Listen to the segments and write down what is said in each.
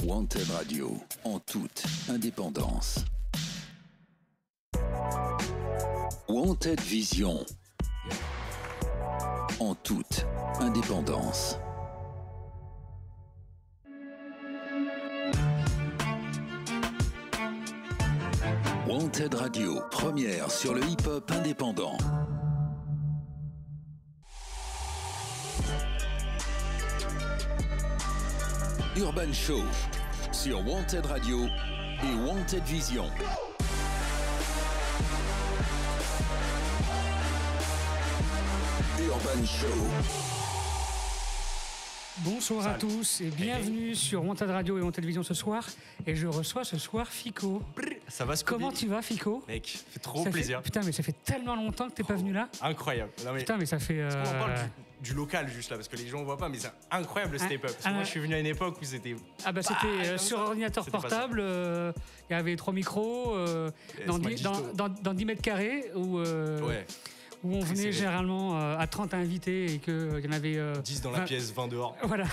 Wanted Radio, en toute indépendance. Wanted Vision, en toute indépendance. Wanted Radio, première sur le hip-hop indépendant. Urban Show sur Wanted Radio et Wanted Vision. Urban Show. Bonsoir à tous et bienvenue sur Wanted Radio et Wanted Vision ce soir. Et je reçois ce soir Fico. Ça va, Scooby? Comment tu vas, Fico? Mec, ça fait trop plaisir. Putain, mais ça fait tellement longtemps que t'es pas venu là. Incroyable. Non, mais putain, mais ça fait. Est-ce qu'on en parle du local juste là, parce que les gens ne voient pas, mais c'est incroyable le step-up. Parce que moi, je suis venu à une époque où c'était. Ah bah c'était sur ordinateur portable. Il y avait 3 micros dans 10 mètres carrés où. Ouais. Où on venait généralement à 30 invités et qu'il y en avait 10 dans la pièce, 20 dehors. Voilà.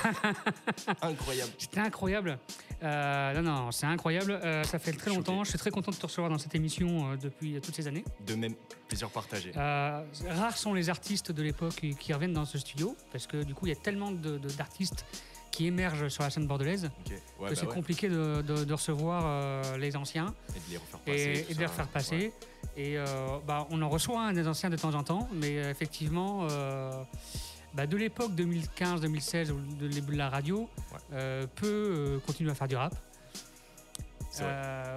Incroyable. C'était incroyable. Non, c'est incroyable. Ça fait très longtemps. Je suis très content de te recevoir dans cette émission depuis toutes ces années. De même, plaisir partagé. Rares sont les artistes de l'époque qui reviennent dans ce studio parce que du coup, il y a tellement d'artistes qui émergent sur la scène bordelaise que c'est compliqué de recevoir les anciens et de les refaire passer. Et de les refaire passer. Ouais. Et on en reçoit des anciens de temps en temps, mais effectivement, de l'époque 2015-2016, ou de début de la radio, peut continuer à faire du rap.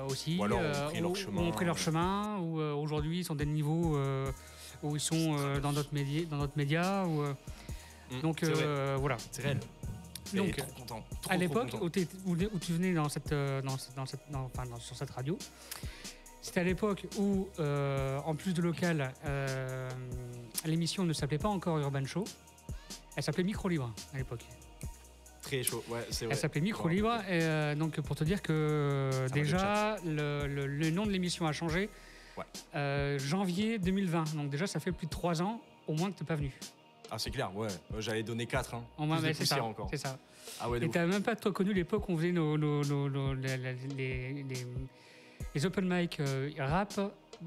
Aussi. Ou alors ont pris leur chemin. Ou aujourd'hui ils sont des niveaux où ils sont dans notre média. Donc voilà. C'est réel. Donc, trop content. À l'époque où tu venais sur cette radio, c'était à l'époque où, en plus de local, l'émission ne s'appelait pas encore Urban Show. Elle s'appelait Micro Libre à l'époque. Très chaud, ouais, c'est vrai. Elle s'appelait Micro Libre. Et, donc, pour te dire que déjà, le nom de l'émission a changé. Ouais. Janvier 2020. Donc, déjà, ça fait plus de 3 ans au moins que tu n'es pas venu. Ah, c'est clair, ouais. J'allais donner 4. Hein. C'est ça, encore. C'est ça. Ah ouais, et t'as même pas toi connu l'époque où on faisait les open mic rap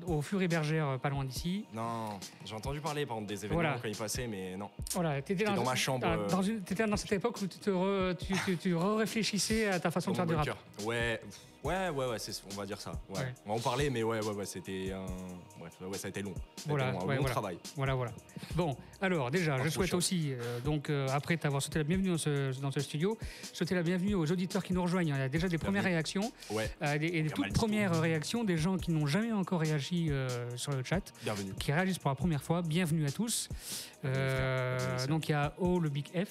au Furet Bergère, pas loin d'ici. Non, j'ai entendu parler par exemple des événements quand ils passaient, mais non. Voilà, t'étais dans ma chambre. T'étais dans cette époque où tu réfléchissais à ta façon de faire du rap. Ouais, on va dire ça. Ouais. On va en parler, mais c'était ça a été long. Un long travail. Voilà. Bon, alors déjà, je souhaite aussi, après t'avoir souhaité la bienvenue dans ce studio, souhaiter la bienvenue aux auditeurs qui nous rejoignent. Il y a déjà des premières réactions, et des toutes premières réactions, des gens qui n'ont jamais encore réagi sur le chat, bienvenue. Qui réagissent pour la première fois. Bienvenue à tous. Donc il y a O le Big F.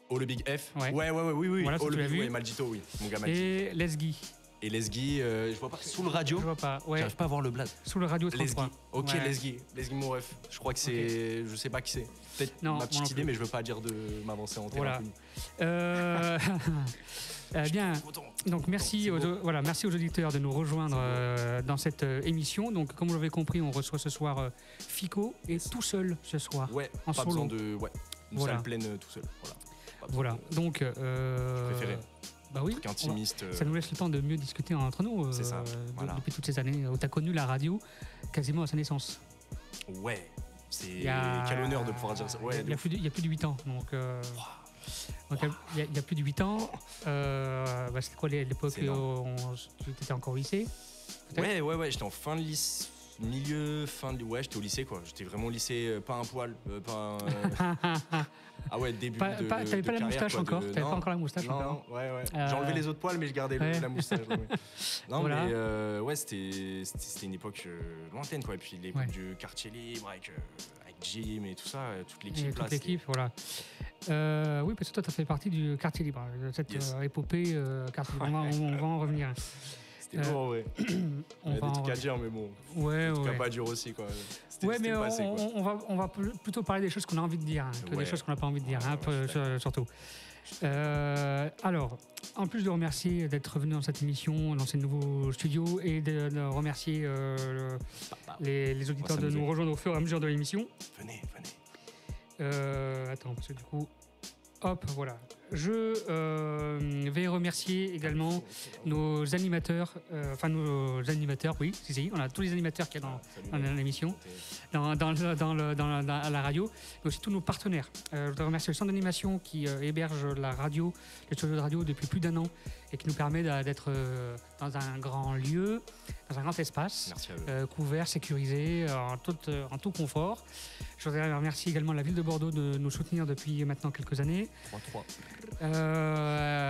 Oh, le Big F. Oui. Voilà, oh, le Big, oui, Maldito, oui. Mon gars Maldito. Et Lesgui. Et Lesgui, je vois pas. Sous le radio. Je vois pas. Ouais. J'arrive pas à voir le blaze. Sous le radio 33. Lesgui. Ok, Lesgui mon ref. Je crois que c'est. Je sais pas qui c'est. Peut-être ma petite idée, mais je veux pas dire de m'avancer en terrain. Bien. Donc merci aux auditeurs de nous rejoindre dans cette émission. Donc comme vous l'avez compris, on reçoit ce soir Fico et tout seul ce soir. Ouais. En pas solo. Besoin de une salle pleine tout seul. Voilà. Donc. Préféré. Bah oui. Un truc intimiste. Ça nous laisse le temps de mieux discuter entre nous. C'est ça. Depuis toutes ces années où tu as connu la radio quasiment à sa naissance. Ouais. Quel honneur de pouvoir dire ça. Ouais, il y a plus de 8 ans. Donc. Il y a plus de 8 ans. C'était quoi l'époque où tu étais encore au lycée? Ouais. J'étais en fin de lycée. J'étais au lycée quoi. J'étais vraiment au lycée, pas un poil, pas un... Ah ouais, début de t'avais pas la moustache encore? T'avais pas encore la moustache encore? Non, ouais. J'ai enlevé les autres poils, mais je gardais la moustache. Non, mais c'était une époque lointaine quoi. Et puis l'époque du quartier libre avec Jim et tout ça, toute l'équipe là. Toute l'équipe, voilà. Oui, parce que toi, t'as fait partie du quartier libre, cette épopée quartier libre. On va en revenir. C'était lourd, ouais. Il y a des trucs à dire, mais bon. Ouais, des trucs à pas dire aussi, quoi. Mais on va plutôt parler des choses qu'on a envie de dire que des choses qu'on n'a pas envie de dire, surtout. Alors, en plus de remercier d'être venu dans cette émission, dans ces nouveaux studios, et de remercier les auditeurs de nous rejoindre au fur et à mesure de l'émission. Venez. Attends, parce que du coup... Hop, voilà. Je vais remercier également nos animateurs, oui, on a tous les animateurs qu'il y a dans l'émission, à la radio, mais aussi tous nos partenaires. Je voudrais remercier le centre d'animation qui héberge la radio, le studio de radio depuis plus d'1 an et qui nous permet d'être dans un grand lieu, dans un grand espace, couvert, sécurisé, en tout confort. Je voudrais remercier également la ville de Bordeaux de nous soutenir depuis maintenant quelques années. 3-3.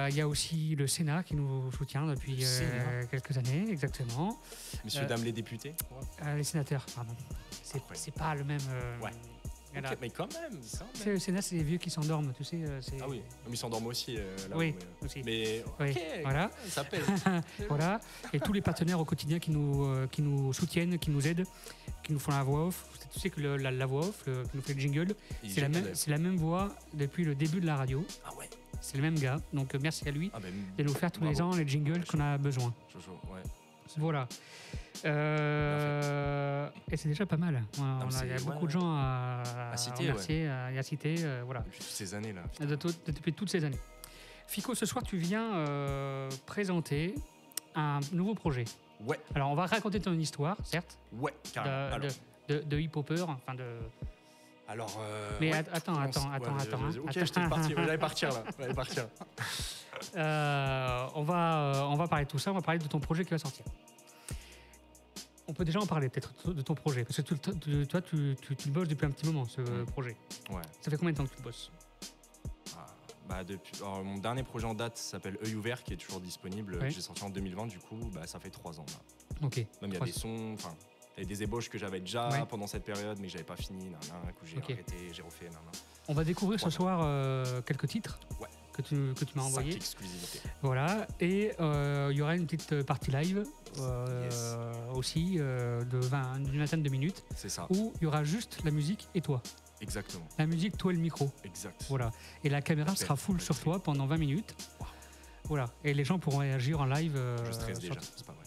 Il y a aussi le Sénat qui nous soutient depuis quelques années, exactement. Messieurs, dames les députés. Les sénateurs, pardon. C'est pas le même... Okay, mais quand même, le Sénat, c'est les vieux qui s'endorment, tu sais. Ah oui, mais ils s'endorment aussi. Là oui, aussi. Mais oui, voilà. Ça pèse. Voilà. Et tous les partenaires au quotidien qui nous soutiennent, qui nous aident, qui nous font la voix off. Tu sais que la voix off, qui nous fait le jingle, c'est la même voix depuis le début de la radio. Ah ouais. C'est le même gars, donc merci à lui de nous faire tous les ans les jingles qu'on a besoin. Voilà. Et c'est déjà pas mal. Il y a beaucoup de gens à remercier, à citer. Voilà. Depuis toutes ces années-là. Depuis toutes ces années. Fico, ce soir, tu viens présenter un nouveau projet. Ouais. Alors, on va raconter ton histoire, certes. Ouais, carrément. De hip-hopper, enfin de... Alors, mais attends. Ok, j'étais parti. J'allais partir là. On va parler de tout ça. On va parler de ton projet qui va sortir. On peut déjà en parler peut-être de ton projet, parce que toi, tu le bosses depuis un petit moment, ce projet. Ouais. Ça fait combien de temps que tu le bosses ? Alors, mon dernier projet en date s'appelle Œil Ouvert, qui est toujours disponible. J'ai sorti en 2020, du coup, ça fait 3 ans. Là. Ok. Même il y a des sons, il y a des ébauches que j'avais déjà pendant cette période, mais que j'avais pas fini. Un coup, j'ai arrêté, j'ai refait. On va découvrir ce soir quelques titres. Ouais. Que tu m'as envoyé. 5 exclusivités. Voilà, et il y aura une petite partie live aussi d'une vingtaine de minutes. C'est ça. Où il y aura juste la musique et toi. Exactement. La musique, toi et le micro. Exact. Voilà. Et la caméra sera full sur toi pendant 20 minutes. Wow. Voilà. Et les gens pourront réagir en live. Je stresse déjà, c'est pas vrai.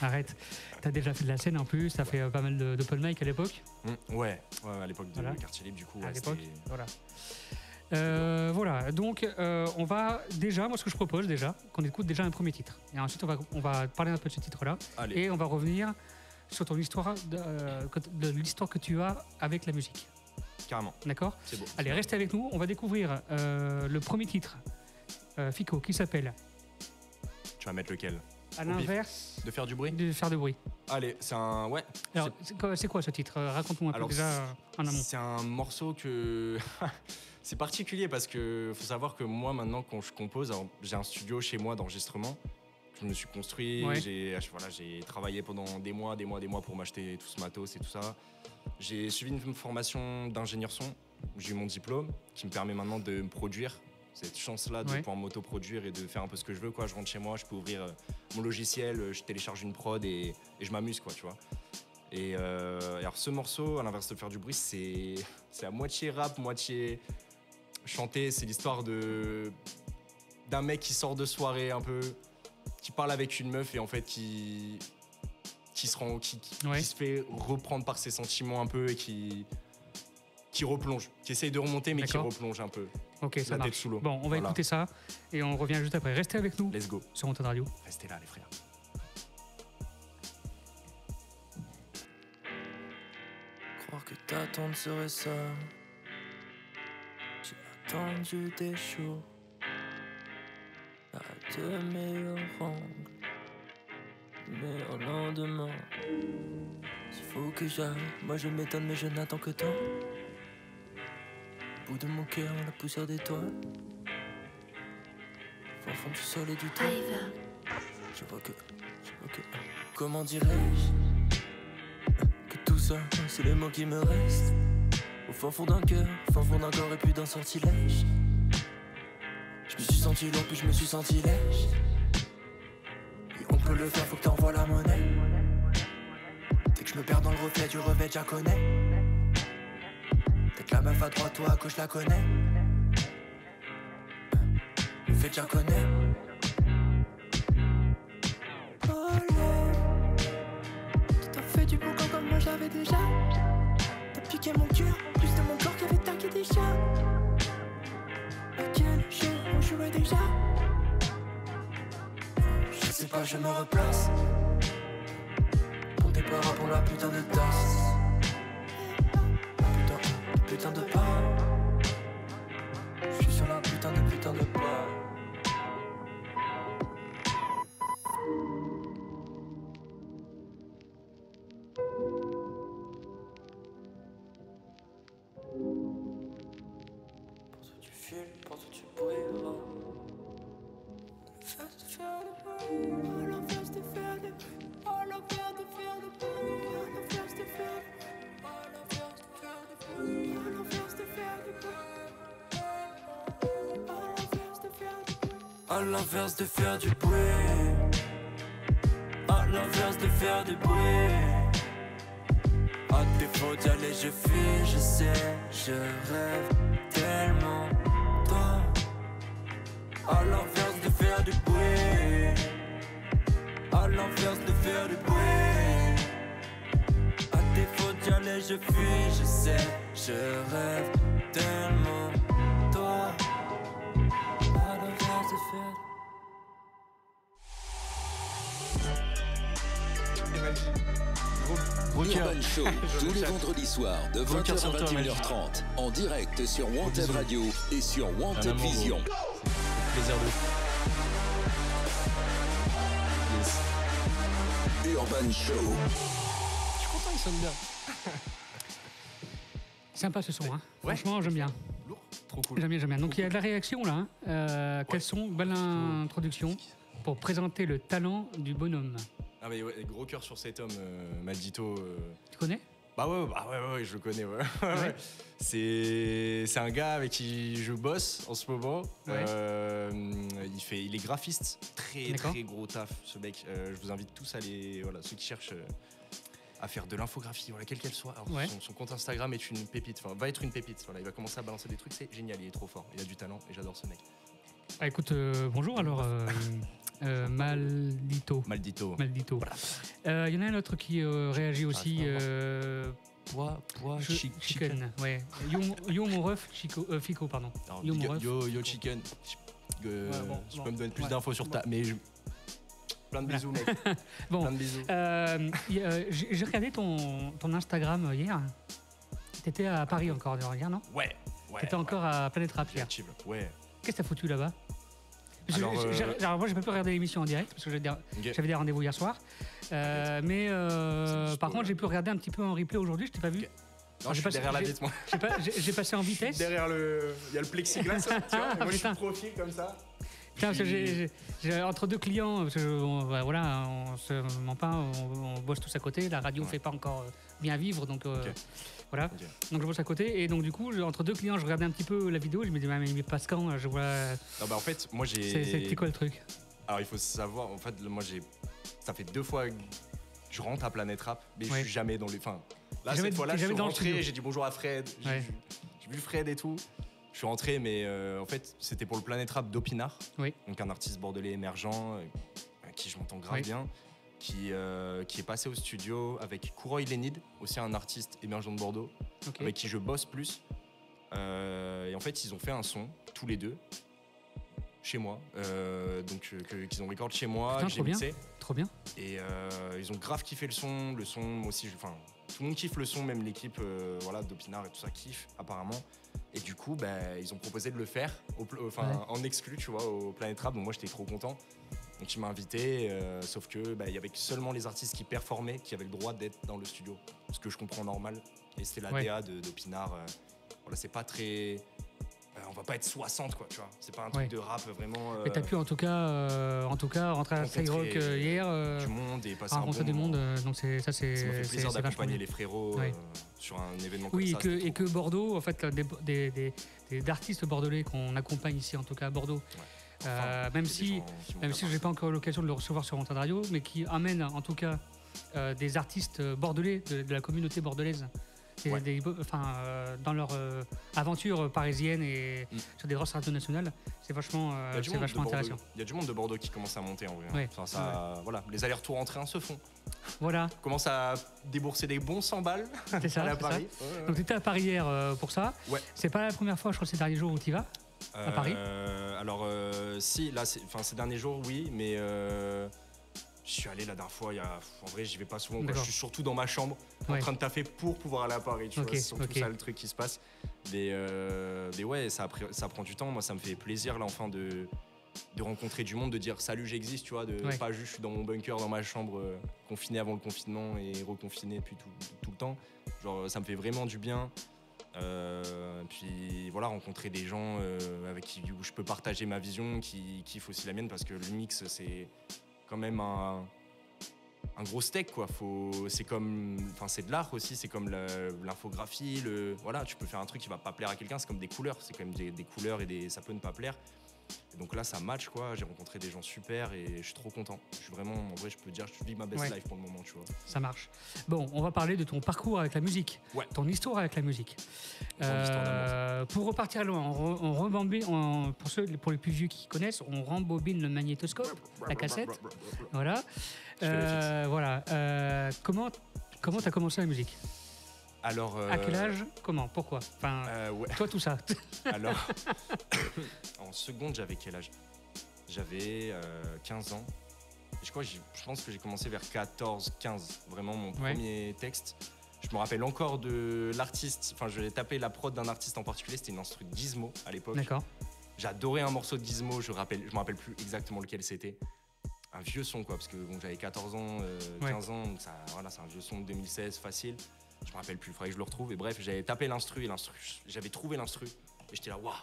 Arrête. T'as déjà fait de la scène en plus, t'as fait pas mal d'open mic à l'époque. Ouais, à l'époque de Quartier Libre, du coup. À l'époque, voilà. Voilà, donc on va déjà, moi ce que je propose déjà, qu'on écoute déjà un premier titre. Et ensuite on va parler un peu de ce titre-là. Allez. Et on va revenir sur ton histoire, de l'histoire que tu as avec la musique. Carrément. D'accord ? C'est beau. Allez, restez avec nous, on va découvrir le premier titre, Fico, qui s'appelle... Tu vas mettre lequel ? À l'inverse... De faire du bruit ? De faire du bruit. Allez, c'est un... Ouais. Alors, c'est quoi ce titre ? Raconte-moi un peu déjà en amont. C'est un morceau que... C'est particulier parce que faut savoir que moi maintenant quand je compose, j'ai un studio chez moi d'enregistrement que je me suis construit, j'ai travaillé pendant des mois pour m'acheter tout ce matos et tout ça. J'ai suivi une formation d'ingénieur son, j'ai eu mon diplôme qui me permet maintenant de me produire. Cette chance-là de pouvoir m'auto-produire et de faire un peu ce que je veux, quoi. Je rentre chez moi, je peux ouvrir mon logiciel, je télécharge une prod et je m'amuse, quoi, tu vois. Et alors ce morceau, à l'inverse de faire du bruit, c'est à moitié rap, moitié chanter. C'est l'histoire d'un mec qui sort de soirée un peu, qui parle avec une meuf et en fait qui se fait reprendre par ses sentiments un peu et qui replonge, qui essaye de remonter mais qui replonge un peu. Ok, ça marche. Tête sous l'eau. Bon, on va écouter ça et on revient juste après. Restez avec nous. Let's go. Sur Wanted Radio. Restez là les frères. Croire que t'attendre serait ça. J'ai attendu des jours à de meilleurs angles, mais au lendemain il faut que j'aille. Moi je m'étonne mais je n'attends que toi. Au bout de mon cœur la poussière d'étoiles, au fond du sol et du temps. Je vois que comment dirais-je que tout ça c'est les mots qui me restent au fin fond d'un cœur, fin fond d'un corps et puis d'un sortilège. Je me suis senti lourd puis je me suis senti lèche. Et on peut le faire, faut que t'envoies la monnaie. Dès que je me perds dans le reflet du revêt, j'la connais. Peut-être la meuf à droite, toi à gauche, la connais. Le fait, j'la connais. T'as fait du bon comme moi j'avais déjà. T'as piqué mon cœur, plus de mon corps qui avait taqué déjà. À quel jeu on jouait déjà? Je sais pas, je me replace. Pour tes parents, pour la putain de tasse. Putain de pas. Je suis sur la putain de pas. Pense que tu files, pense que tu brilleras. Fais de faire le bruit, à l'inverse de faire le bruit, à l'inverse de faire le bruit, à l'inverse de faire le bruit, à l'inverse de faire le bruit, à l'inverse de faire le bruit, à l'inverse de faire du bruit, à l'inverse de faire du bruit. À défaut d'y aller, je fuis, je sais, je rêve tellement toi. À l'inverse de faire du bruit, à l'inverse de faire du bruit. À défaut d'y aller, je fuis, je sais, je rêve tellement toi. À l'inverse de faire. Urban Show, tous les vendredis soirs de 20h à 21h30, en direct sur Wanted Radio et sur Wanted Vision. Plaisir de Yes. Urban Show. Je suis content, il sonne bien. Sympa ce son, hein. Ouais. Franchement, j'aime bien. Lourd, trop cool. J'aime bien. Donc il y a de la réaction là. Quelles sont, belle introduction pour présenter le talent du bonhomme. Ah mais ouais, gros cœur sur cet homme, Maldito. Tu connais? Bah ouais, je le connais, ouais. C'est un gars avec qui je bosse en ce moment. Ouais. Il est graphiste, très gros taf, ce mec. Je vous invite tous à aller, voilà, ceux qui cherchent à faire de l'infographie, voilà, quelle qu'elle soit. Alors, son compte Instagram est une pépite, enfin va être une pépite. Voilà, il va commencer à balancer des trucs, c'est génial, il est trop fort, il a du talent et j'adore ce mec. Ah, écoute, bonjour alors. Maldito. Voilà. Y en a un autre qui réagit aussi. Chicken. Ouais. Yo mon ref, Fico, pardon. Alors, yo Chicken. Je peux me donner plus d'infos sur ta. Mais plein de bisous, mec. Bon. Plein de bisous. J'ai regardé ton Instagram hier. T'étais à Paris encore hier, non? Ouais. T'étais encore à Planète Rap hier. Ouais. Qu'est-ce que t'as foutu là-bas? Alors moi j'ai pas pu regarder l'émission en direct parce que j'avais des rendez-vous hier soir. Mais par contre j'ai pu regarder un petit peu en replay aujourd'hui, je t'ai pas vu. Non, je suis derrière la vitre, moi. J'ai passé en vitesse. Derrière il y a le plexiglas, tu vois, moi je suis profil comme ça. Putain, parce que j'ai entre deux clients, parce que voilà, on se ment pas, on bosse tous à côté, la radio fait pas encore bien vivre, donc voilà. Okay. Donc je bosse à côté et donc du coup entre deux clients je regardais un petit peu la vidéo, je me disais mais il passe quand, je vois. Non bah en fait moi j'ai. C'était quoi le truc? Alors il faut savoir, en fait moi ça fait 2 fois que je rentre à Planète Rap, mais je suis jamais dans les. Enfin là cette fois-là je suis rentré, j'ai dit bonjour à Fred, j'ai vu Fred et tout. Je suis rentré mais en fait c'était pour le Planète Rap d'Opinard, donc un artiste bordelais émergent avec qui je m'entends grave bien. Qui est passé au studio avec Kouroy Lénide, aussi un artiste émergent de Bordeaux, avec qui je bosse plus. Et en fait, ils ont fait un son, tous les deux, chez moi. Donc, qu'ils ont record chez moi, que j'ai mixé. Trop bien. Et ils ont grave kiffé le son. Moi aussi, tout le monde kiffe le son, même l'équipe d'Opinard et tout ça kiffe, apparemment. Et du coup, ils ont proposé de le faire en exclu, tu vois, au Planète Rap. Donc moi, j'étais trop content. Donc il m'a invité, sauf que y avait seulement les artistes qui performaient qui avaient le droit d'être dans le studio, ce que je comprends normal. Et c'était la DA d'Opinard. Voilà, c'est pas très, on va pas être 60 quoi, tu vois. C'est pas un truc de rap vraiment. Mais t'as pu en tout cas rentrer à Skyrock hier. Du monde et passer un bon du monde. Donc ça m'a fait plaisir d'accompagner les frérots sur un événement comme ça. Oui, et que Bordeaux, en fait, des artistes bordelais qu'on accompagne ici, en tout cas à Bordeaux. Même si je n'ai pas encore l'occasion de le recevoir sur Wanted Radio, mais qui amène en tout cas des artistes bordelais de la communauté bordelaise dans leur aventure parisienne et sur des grosses radios nationales, c'est vachement intéressant. Il y a du monde de Bordeaux qui commence à monter en vrai. Voilà, les allers-retours en train se font. Voilà. On commence à débourser des bons 100 balles. C'est ça, à Paris. Donc tu étais à Paris hier pour ça. Ouais. C'est pas la première fois, je crois, ces derniers jours où tu y vas. À Paris? Alors, si, là, ces derniers jours, oui, mais je suis allé la dernière fois, en vrai, j'y vais pas souvent. Je suis surtout dans ma chambre, en train de taffer pour pouvoir aller à Paris. Tu vois, c'est surtout ça le truc qui se passe. Mais ouais, ça prend du temps. Moi, ça me fait plaisir, là, enfin, de rencontrer du monde, de dire salut, j'existe, tu vois, pas juste je suis dans mon bunker, dans ma chambre, confiné avant le confinement et reconfiné depuis tout le temps. Genre, ça me fait vraiment du bien. Puis voilà, rencontrer des gens avec qui où je peux partager ma vision, qui kiffent aussi la mienne, parce que le mix, c'est quand même un gros steak, quoi. C'est de l'art aussi, c'est comme l'infographie. Voilà, tu peux faire un truc qui va pas plaire à quelqu'un, c'est comme des couleurs, c'est quand même des couleurs et ça peut ne pas plaire. Et donc là, ça match, quoi. J'ai rencontré des gens super et je suis trop content. Je suis vraiment, en vrai, je peux dire, je vis ma best life pour le moment, tu vois. Ça marche. Bon, on va parler de ton parcours avec la musique, ton histoire avec la musique. Pour repartir loin, on rebobine, pour les plus vieux qui connaissent, on rembobine le magnétoscope, la cassette. Voilà. Comment t'as commencé la musique? Alors, à quel âge? Comment? Pourquoi? Toi, tout ça. Alors, en seconde, j'avais quel âge? J'avais 15 ans. Et je pense que j'ai commencé vers 14-15. Vraiment, mon premier texte. Je me rappelle encore de l'artiste. Enfin, je vais taper la prod d'un artiste en particulier. C'était une instru de Gizmo à l'époque. D'accord. J'adorais un morceau de Gizmo. Je me rappelle plus exactement lequel c'était. Un vieux son, quoi, parce que bon, j'avais 14 ans, 15 ans. Donc c'est un vieux son de 2016, facile. Je me rappelle plus, il faudrait que je le retrouve. Et bref, j'avais tapé l'instru, j'avais trouvé l'instru. Et j'étais là, waouh,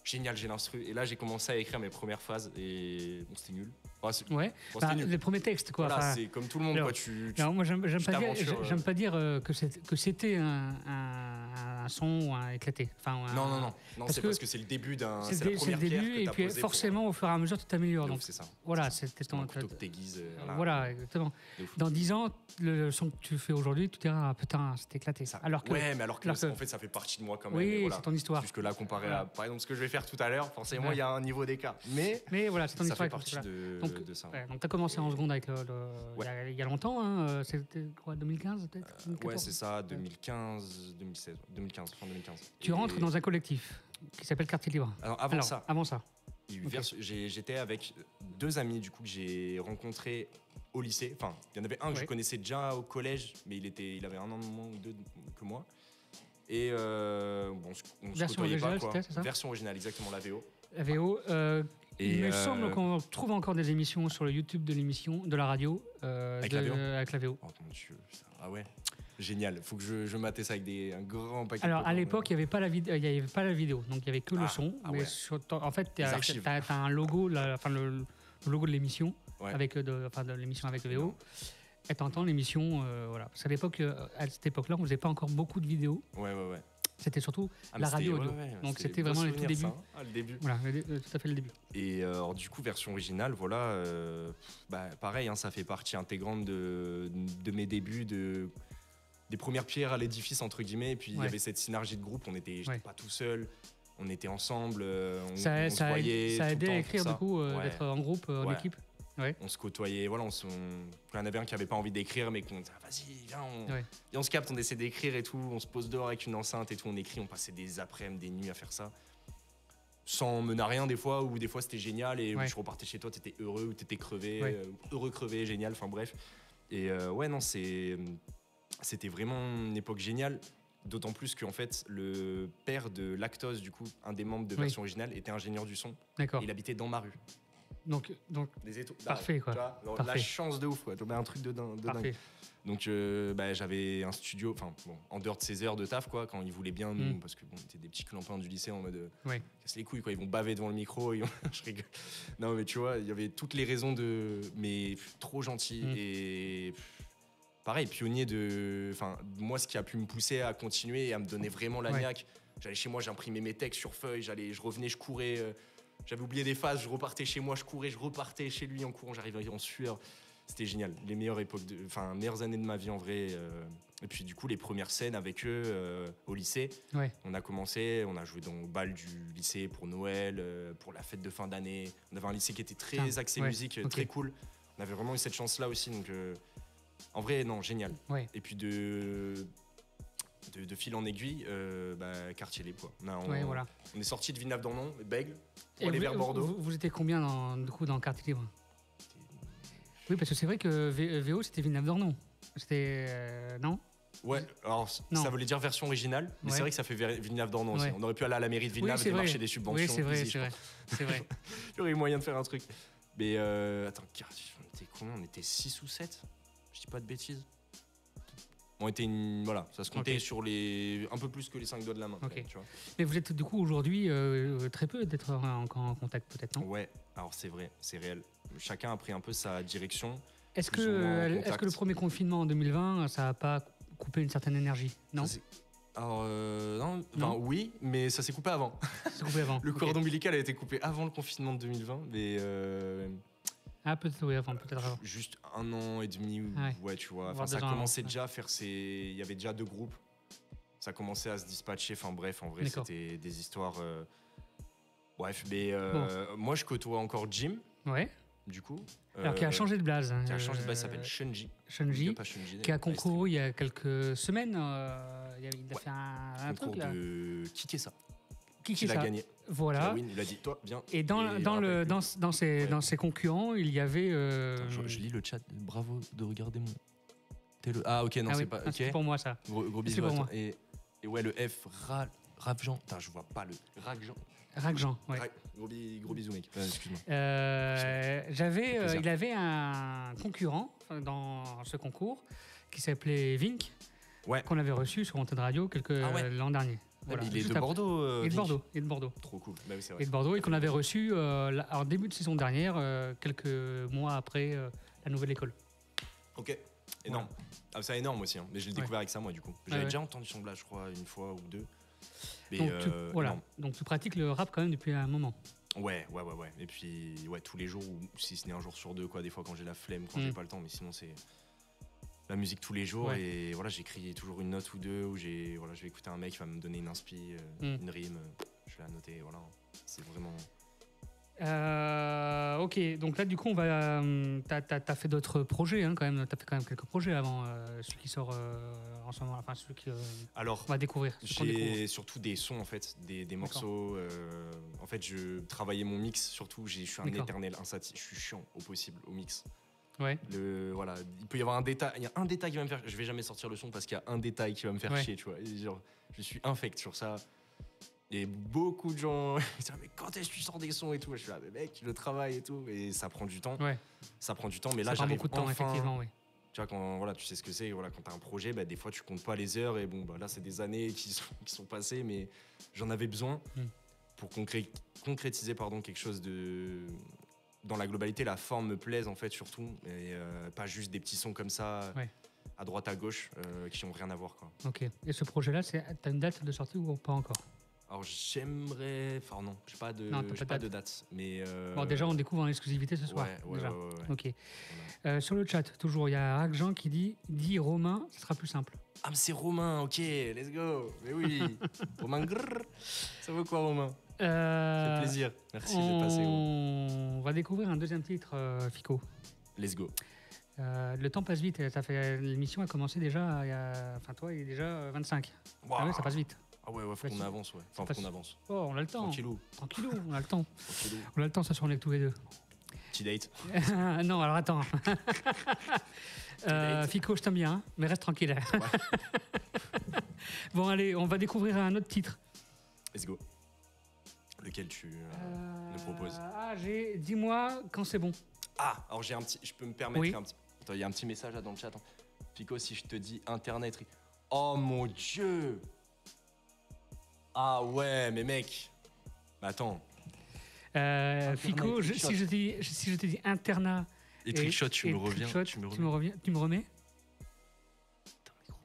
génial, j'ai l'instru. Et là, j'ai commencé à écrire mes premières phases et bon, c'était nul. Nul. Les premiers textes, quoi. Voilà, c'est comme tout le monde, quoi. Moi, j'aime pas dire que c'était un son éclaté. Non, c'est parce que c'est le début d'un. C'est la première pierre que et puis forcément, au fur et à mesure, tu t'améliores. Donc c'est ça. Voilà, c'était ton. Couteau que t'aiguises. Voilà, exactement. Dans 10 ans, le son que tu fais aujourd'hui, tu diras, putain, c'est éclaté. Alors que en fait, ça fait partie de moi quand même. Oui, c'est ton histoire. Jusque là, comparé à, par exemple, ce que je vais faire tout à l'heure, forcément, il y a un niveau d'écart. Mais voilà, c'est ton histoire. Ça fait partie de ça. Donc, tu as commencé en seconde avec il y a longtemps, hein, c'était quoi, 2015 peut-être? Ouais, c'est ça, 2015, 2016, 2015, fin 2015. Tu rentres dans un collectif qui s'appelle Quartier Libre. Alors, avant ça. Okay. J'étais avec 2 amis du coup que j'ai rencontrés au lycée. Enfin, il y en avait un que je connaissais déjà au collège, mais il avait 1 an de moins ou 2 que moi. Et on se côtoyait pas, quoi. C'est ça? Version originale, exactement, la VO. La VO. Il me semble qu'on trouve encore des émissions sur le YouTube de la radio avec la VO. Oh mon Dieu, ah ouais, génial. Faut que je mate ça avec un grand paquet. Alors à l'époque, il n'y avait pas la vidéo, donc il n'y avait que le son. Mais en fait, tu as un logo, le logo de l'émission avec de l'émission avec VO. Et t'entends l'émission, voilà. Parce à cette époque-là, on faisait pas encore beaucoup de vidéos. Ouais. C'était surtout la radio audio. Donc c'était vraiment le tout début. Le début. Voilà, tout à fait le début. Et du coup, version originale, voilà, pareil, hein, ça fait partie intégrante de mes débuts, des premières pierres à l'édifice, entre guillemets. Et puis il y avait cette synergie de groupe, j'étais pas tout seul, on était ensemble, ça a aidé à écrire, du coup, d'être en groupe, en équipe. Ouais. On se côtoyait, voilà, quand il y en avait un qui avait pas envie d'écrire, mais qu'on disait vas-y, viens, on se capte, on essaie d'écrire et tout, on se pose dehors avec une enceinte et tout, on écrit, on passait des après-midi, des nuits à faire ça, sans mener à rien des fois, ou des fois c'était génial et je repartais chez toi, t'étais heureux ou t'étais crevé, heureux crevé, génial, enfin bref. Et c'était vraiment une époque géniale, d'autant plus qu'en fait le père de Lactose, du coup, un des membres de version originale, était ingénieur du son. D'accord. Il habitait dans ma rue. Donc des étoiles. Parfait, quoi. Parfait. La chance de ouf, quoi. Un truc de dingue. Donc j'avais un studio, en dehors de ses heures de taf, quoi, quand ils voulaient bien nous, parce que on était des petits clampins du lycée en mode casse les couilles, quoi, ils vont baver devant le micro, je rigole. Non mais tu vois, il y avait toutes les raisons mais trop gentil et pareil, pionnier moi, ce qui a pu me pousser à continuer et à me donner vraiment la niaque. J'allais chez moi, j'imprimais mes textes sur feuille, je revenais, je courais. J'avais oublié des phases, je repartais chez moi, je courais, je repartais chez lui en courant, j'arrivais en sueur. C'était génial, les meilleures années de ma vie en vrai. Et puis du coup, les premières scènes avec eux au lycée, on a commencé, on a joué dans le bal du lycée pour Noël, pour la fête de fin d'année. On avait un lycée qui était très axé musique, très cool. On avait vraiment eu cette chance-là aussi, donc en vrai, non, génial. Et puis de fil en aiguille, quartier libre, quoi. On est sorti de Villeneuve-d'Ornon, Bègle, pour aller vers Bordeaux. Vous étiez combien dans quartier libre? Oui, parce que c'est vrai que VO, c'était Villeneuve-d'Ornon. C'était... non? Ouais, alors ça voulait dire version originale, mais c'est vrai que ça fait Villeneuve-d'Ornon aussi. On aurait pu aller à la mairie de Villeneuve et démarcher des subventions. Oui, c'est vrai, c'est vrai. Il y aurait eu moyen de faire un truc. Mais attends, on était combien? On était 6 ou 7? Je dis pas de bêtises. On était ça se comptait sur un peu plus que les 5 doigts de la main. Okay. Tu vois. Mais vous êtes du coup aujourd'hui très peu d'être encore en contact peut-être, non? Ouais, alors c'est vrai, c'est réel. Chacun a pris un peu sa direction. Est-ce que le premier confinement en 2020, ça n'a pas coupé une certaine énergie? Non. Alors non. Oui, mais ça s'est coupé avant. Le cordon ombilical a été coupé avant le confinement de 2020, mais peut-être avant. Juste 1 an et demi, tu vois. Enfin, ça commençait déjà à faire il y avait déjà 2 groupes. Ça commençait à se dispatcher. Enfin bref, en vrai, c'était des histoires. Bref, mais moi, je côtoie encore Jim. Ouais. Du coup. Alors, qui a changé de blase. Qui a changé de blase, s'appelle Shunji. Qui a concouru il y a quelques semaines. Il a fait un concours truc là. De Kikessa. Qui a gagné. Voilà. Il a dit, toi, viens. Et dans ses concurrents, il y avait. Je lis le chat. Bravo de regarder mon. Ah, ok, non, c'est pas. Okay. C'est pour moi, ça. Gros bisous. Pour moi. Et ouais, le F, Ravjan. Putain, je vois pas le. Ragjan, ouais. Gros bisous, mec. Excuse-moi. Il avait un concurrent dans ce concours qui s'appelait Vink, qu'on avait reçu sur Wanted Radio l'an dernier. Voilà, il est de Bordeaux. Et de Bordeaux. Trop cool. Bah oui, c'est vrai. Et de Bordeaux, et qu'on avait reçu en début de saison dernière, quelques mois après la nouvelle école. Ok, énorme. Voilà. Ah, c'est énorme aussi, hein. Mais je l'ai découvert avec ça, moi, du coup. J'avais déjà entendu son blast, je crois, 1 fois ou 2. Mais donc tu pratiques le rap quand même depuis un moment. Ouais. Et puis, tous les jours, ou si ce n'est un jour sur 2, quoi. Des fois, quand j'ai la flemme, quand j'ai pas le temps, mais sinon, c'est la musique tous les jours. Et voilà, j'écris toujours une note ou 2 où je vais écouter un mec qui va me donner une inspi, une rime, je vais la noter, voilà. C'est vraiment. Ok, donc là du coup t'as fait d'autres projets quand même. T'as fait quand même quelques projets avant celui qui sort en ce moment, enfin celui qu'on va découvrir. J'ai surtout des sons en fait, des morceaux. En fait, je travaillais mon mix surtout. Je suis un éternel insatisfait. Je suis chiant au possible au mix. Ouais. Il peut y avoir un détail. Il y a un détail qui va me faire. Je vais jamais sortir le son parce qu'il y a un détail qui va me faire chier, tu vois. Et genre, je suis infect sur ça. Et beaucoup de gens me disent mais quand est-ce que tu sors des sons et tout? Je suis là, mais mec, le travail et tout, et ça prend du temps. Ça prend du temps, mais là j'arrive beaucoup de temps, effectivement, oui. Tu vois, quand tu sais ce que c'est, quand t'as un projet, des fois tu comptes pas les heures, et bon, là c'est des années qui sont passées, mais j'en avais besoin pour concrétiser quelque chose de. Dans la globalité, la forme me plaise en fait, surtout, et pas juste des petits sons comme ça. À droite, à gauche, qui n'ont rien à voir, quoi. Ok. Et ce projet-là, t'as une date de sortie ou pas encore? Alors j'aimerais... Enfin non, j'ai pas de date. Mais Bon, déjà on découvre en exclusivité ce soir. Ouais. Ok. Voilà. Sur le chat, toujours, il y a Ragjan qui dit Romain, ce sera plus simple. Ah mais c'est Romain, ok, let's go. Mais oui, Romain, ça vaut quoi Romain? Ça fait plaisir, merci d'être passé. On va découvrir un deuxième titre, Fico. Let's go. Le temps passe vite, l'émission a commencé déjà, toi il est déjà 25. Wow. Ah ouais, ça passe vite. Ah ouais, faut qu'on avance, Enfin, faut qu'on avance. Oh, on a le temps. Tranquillou, on a le temps. On a le temps, ça se avec tous les deux. Petit date. Non, alors attends. Fico, je t'aime bien, hein, mais reste tranquille. Ouais. Bon, allez, on va découvrir un autre titre. Let's go. Lequel tu nous proposes? Dis-moi quand c'est bon. Ah, alors j'ai un petit... Je peux me permettre un petit... Attends, il y a un petit message là dans le chat. Hein. Fico, si je te dis Internet... Oh mon Dieu! Ah ouais, mais mec... Bah attends. Fico, si je te dis internat... Et trickshot, tu me remets? Putain, mais gros...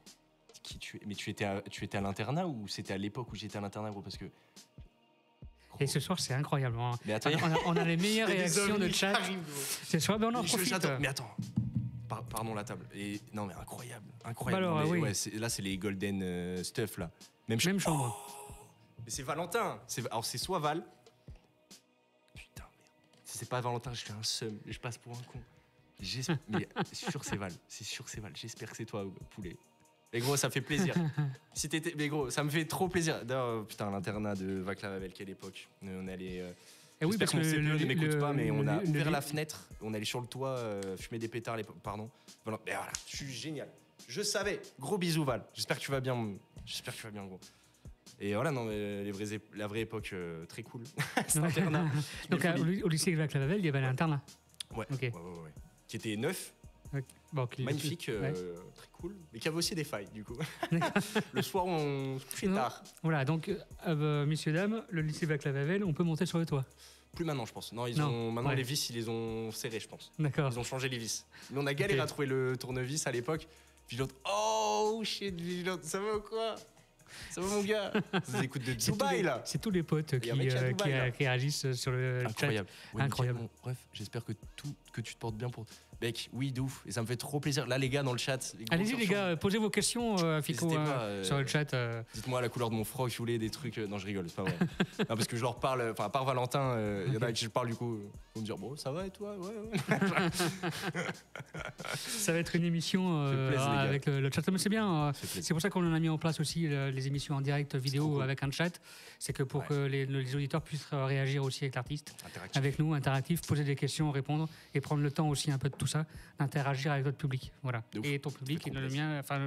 Qui tu es? Mais tu étais à l'internat ou c'était à l'époque où j'étais à l'internat, gros? Parce que... Et ce soir, c'est incroyable. Hein. Mais attends, on a les meilleures réactions de chat. Ce soir, on en profite. Mais attends, pardon la table. Et non, mais incroyable. Bah alors, mais, oui. Ouais, là, c'est les golden stuff là. Même chambre. Oh, mais c'est Valentin. Alors c'est soit Val. Putain, merde. Si c'est pas Valentin, je fais un seum. Je passe pour un con. Mais c'est sûr que c'est Val. C'est sûr que c'est Val. J'espère que c'est toi, poulet. Mais gros, ça fait plaisir. Si t'étais... Mais gros, ça me fait trop plaisir. D'ailleurs, putain, l'internat de Vaclav-Havel, quelle époque. On allait... Et oui, parce que ne m'écoute pas, mais on a ouvert la fenêtre, on allait sur le toit, fumer des pétards, pardon. Voilà, mais voilà, je suis génial. Je savais. Gros bisous, Val. J'espère que tu vas bien, gros. Et voilà, non, mais la vraie époque, très cool. C'est l'internat. Donc, au lycée Vaclav-Havel, il y avait l'internat. Ouais, okay. ouais. Qui était neuf. Okay. Bon, magnifique, très cool, mais qui avait aussi des failles du coup. Le soir, on se couchait tard. Voilà, donc messieurs, dames, le lycée Vaclav-Havel, on peut monter sur le toit. Plus maintenant, je pense. Non, maintenant les vis, ils les ont serrés, je pense. D'accord. Ils ont changé les vis. Mais on a galéré à trouver le tournevis à l'époque. Puis l'autre, oh shit, ça va ou quoi? Ça va mon gars? Vous écoutez de Dubaï là? C'est tous les potes qui réagissent sur le incroyable. Chat. Ouais, incroyable. Bon, bref, j'espère que tu te portes bien pour... Mec, oui, de ouf. Et ça me fait trop plaisir. Là, les gars, dans le chat... Allez-y les gars, posez vos questions à Fico sur le chat. Dites-moi la couleur de mon froc, si vous voulez des trucs... Non, je rigole, c'est pas vrai. Non, parce que je leur parle... Enfin, à part Valentin, il y en a à qui je parle du coup. Ils vont me dire, bon, ça va et toi? Ouais. Ça va être une émission avec le chat. Mais c'est bien. C'est pour ça qu'on a mis en place aussi les émissions en direct vidéo avec un chat. C'est que pour que les auditeurs puissent réagir aussi avec l'artiste. Avec nous, interactif, poser des questions, répondre et prendre le temps aussi un peu de tout ça, d'interagir avec notre public. Voilà. Et ton public et le mien, enfin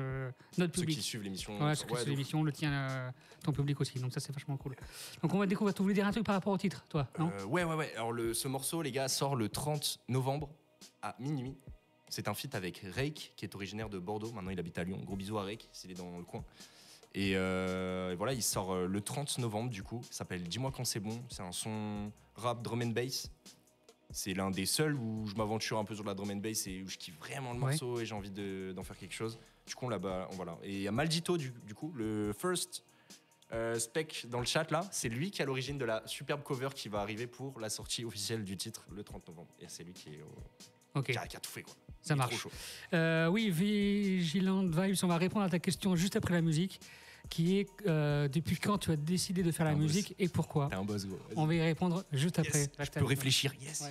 notre public. Ceux qui suivent l'émission. Ouais, ceux qui suivent l'émission, le tien, ton public aussi. Donc ça, c'est vachement cool. Donc on va découvrir. Tu voulais dire un truc par rapport au titre, toi, non? Ouais. Alors ce morceau, les gars, sort le 30 novembre à minuit. C'est un feat avec Rake, qui est originaire de Bordeaux. Maintenant, il habite à Lyon. Gros bisous à Rake, s'il est dans le coin. Et voilà, il sort le 30 novembre, du coup. Ça s'appelle Dis-moi quand c'est bon. C'est un son rap, drum and bass. C'est l'un des seuls où je m'aventure un peu sur la drum and bass et où je kiffe vraiment le morceau et j'ai envie d'en faire quelque chose. Du coup, voilà. Et il y a Maldito, du coup, le first spec dans le chat, là. C'est lui qui est à l'origine de la superbe cover qui va arriver pour la sortie officielle du titre le 30 novembre. Et c'est lui qui est qui a tout fait, quoi. Ça marche. Oui, Vigilant Vibes, on va répondre à ta question juste après la musique, qui est depuis quand tu as décidé de faire la musique et pourquoi? T'es un boss, gros. On va y répondre juste après. Je peux réfléchir. Yes.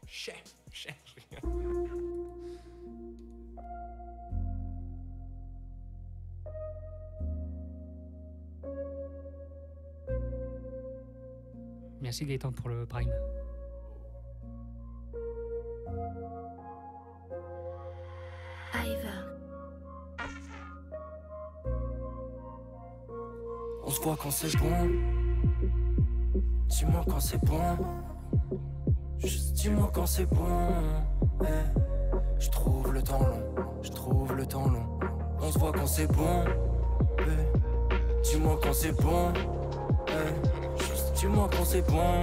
Chais. Merci Gaëtan pour le Prime. On se voit quand c'est bon. Dis-moi quand c'est bon. Juste dis-moi quand c'est bon. Je trouve le temps long. On se voit quand c'est bon. Dis-moi quand c'est bon. Juste dis-moi quand c'est bon.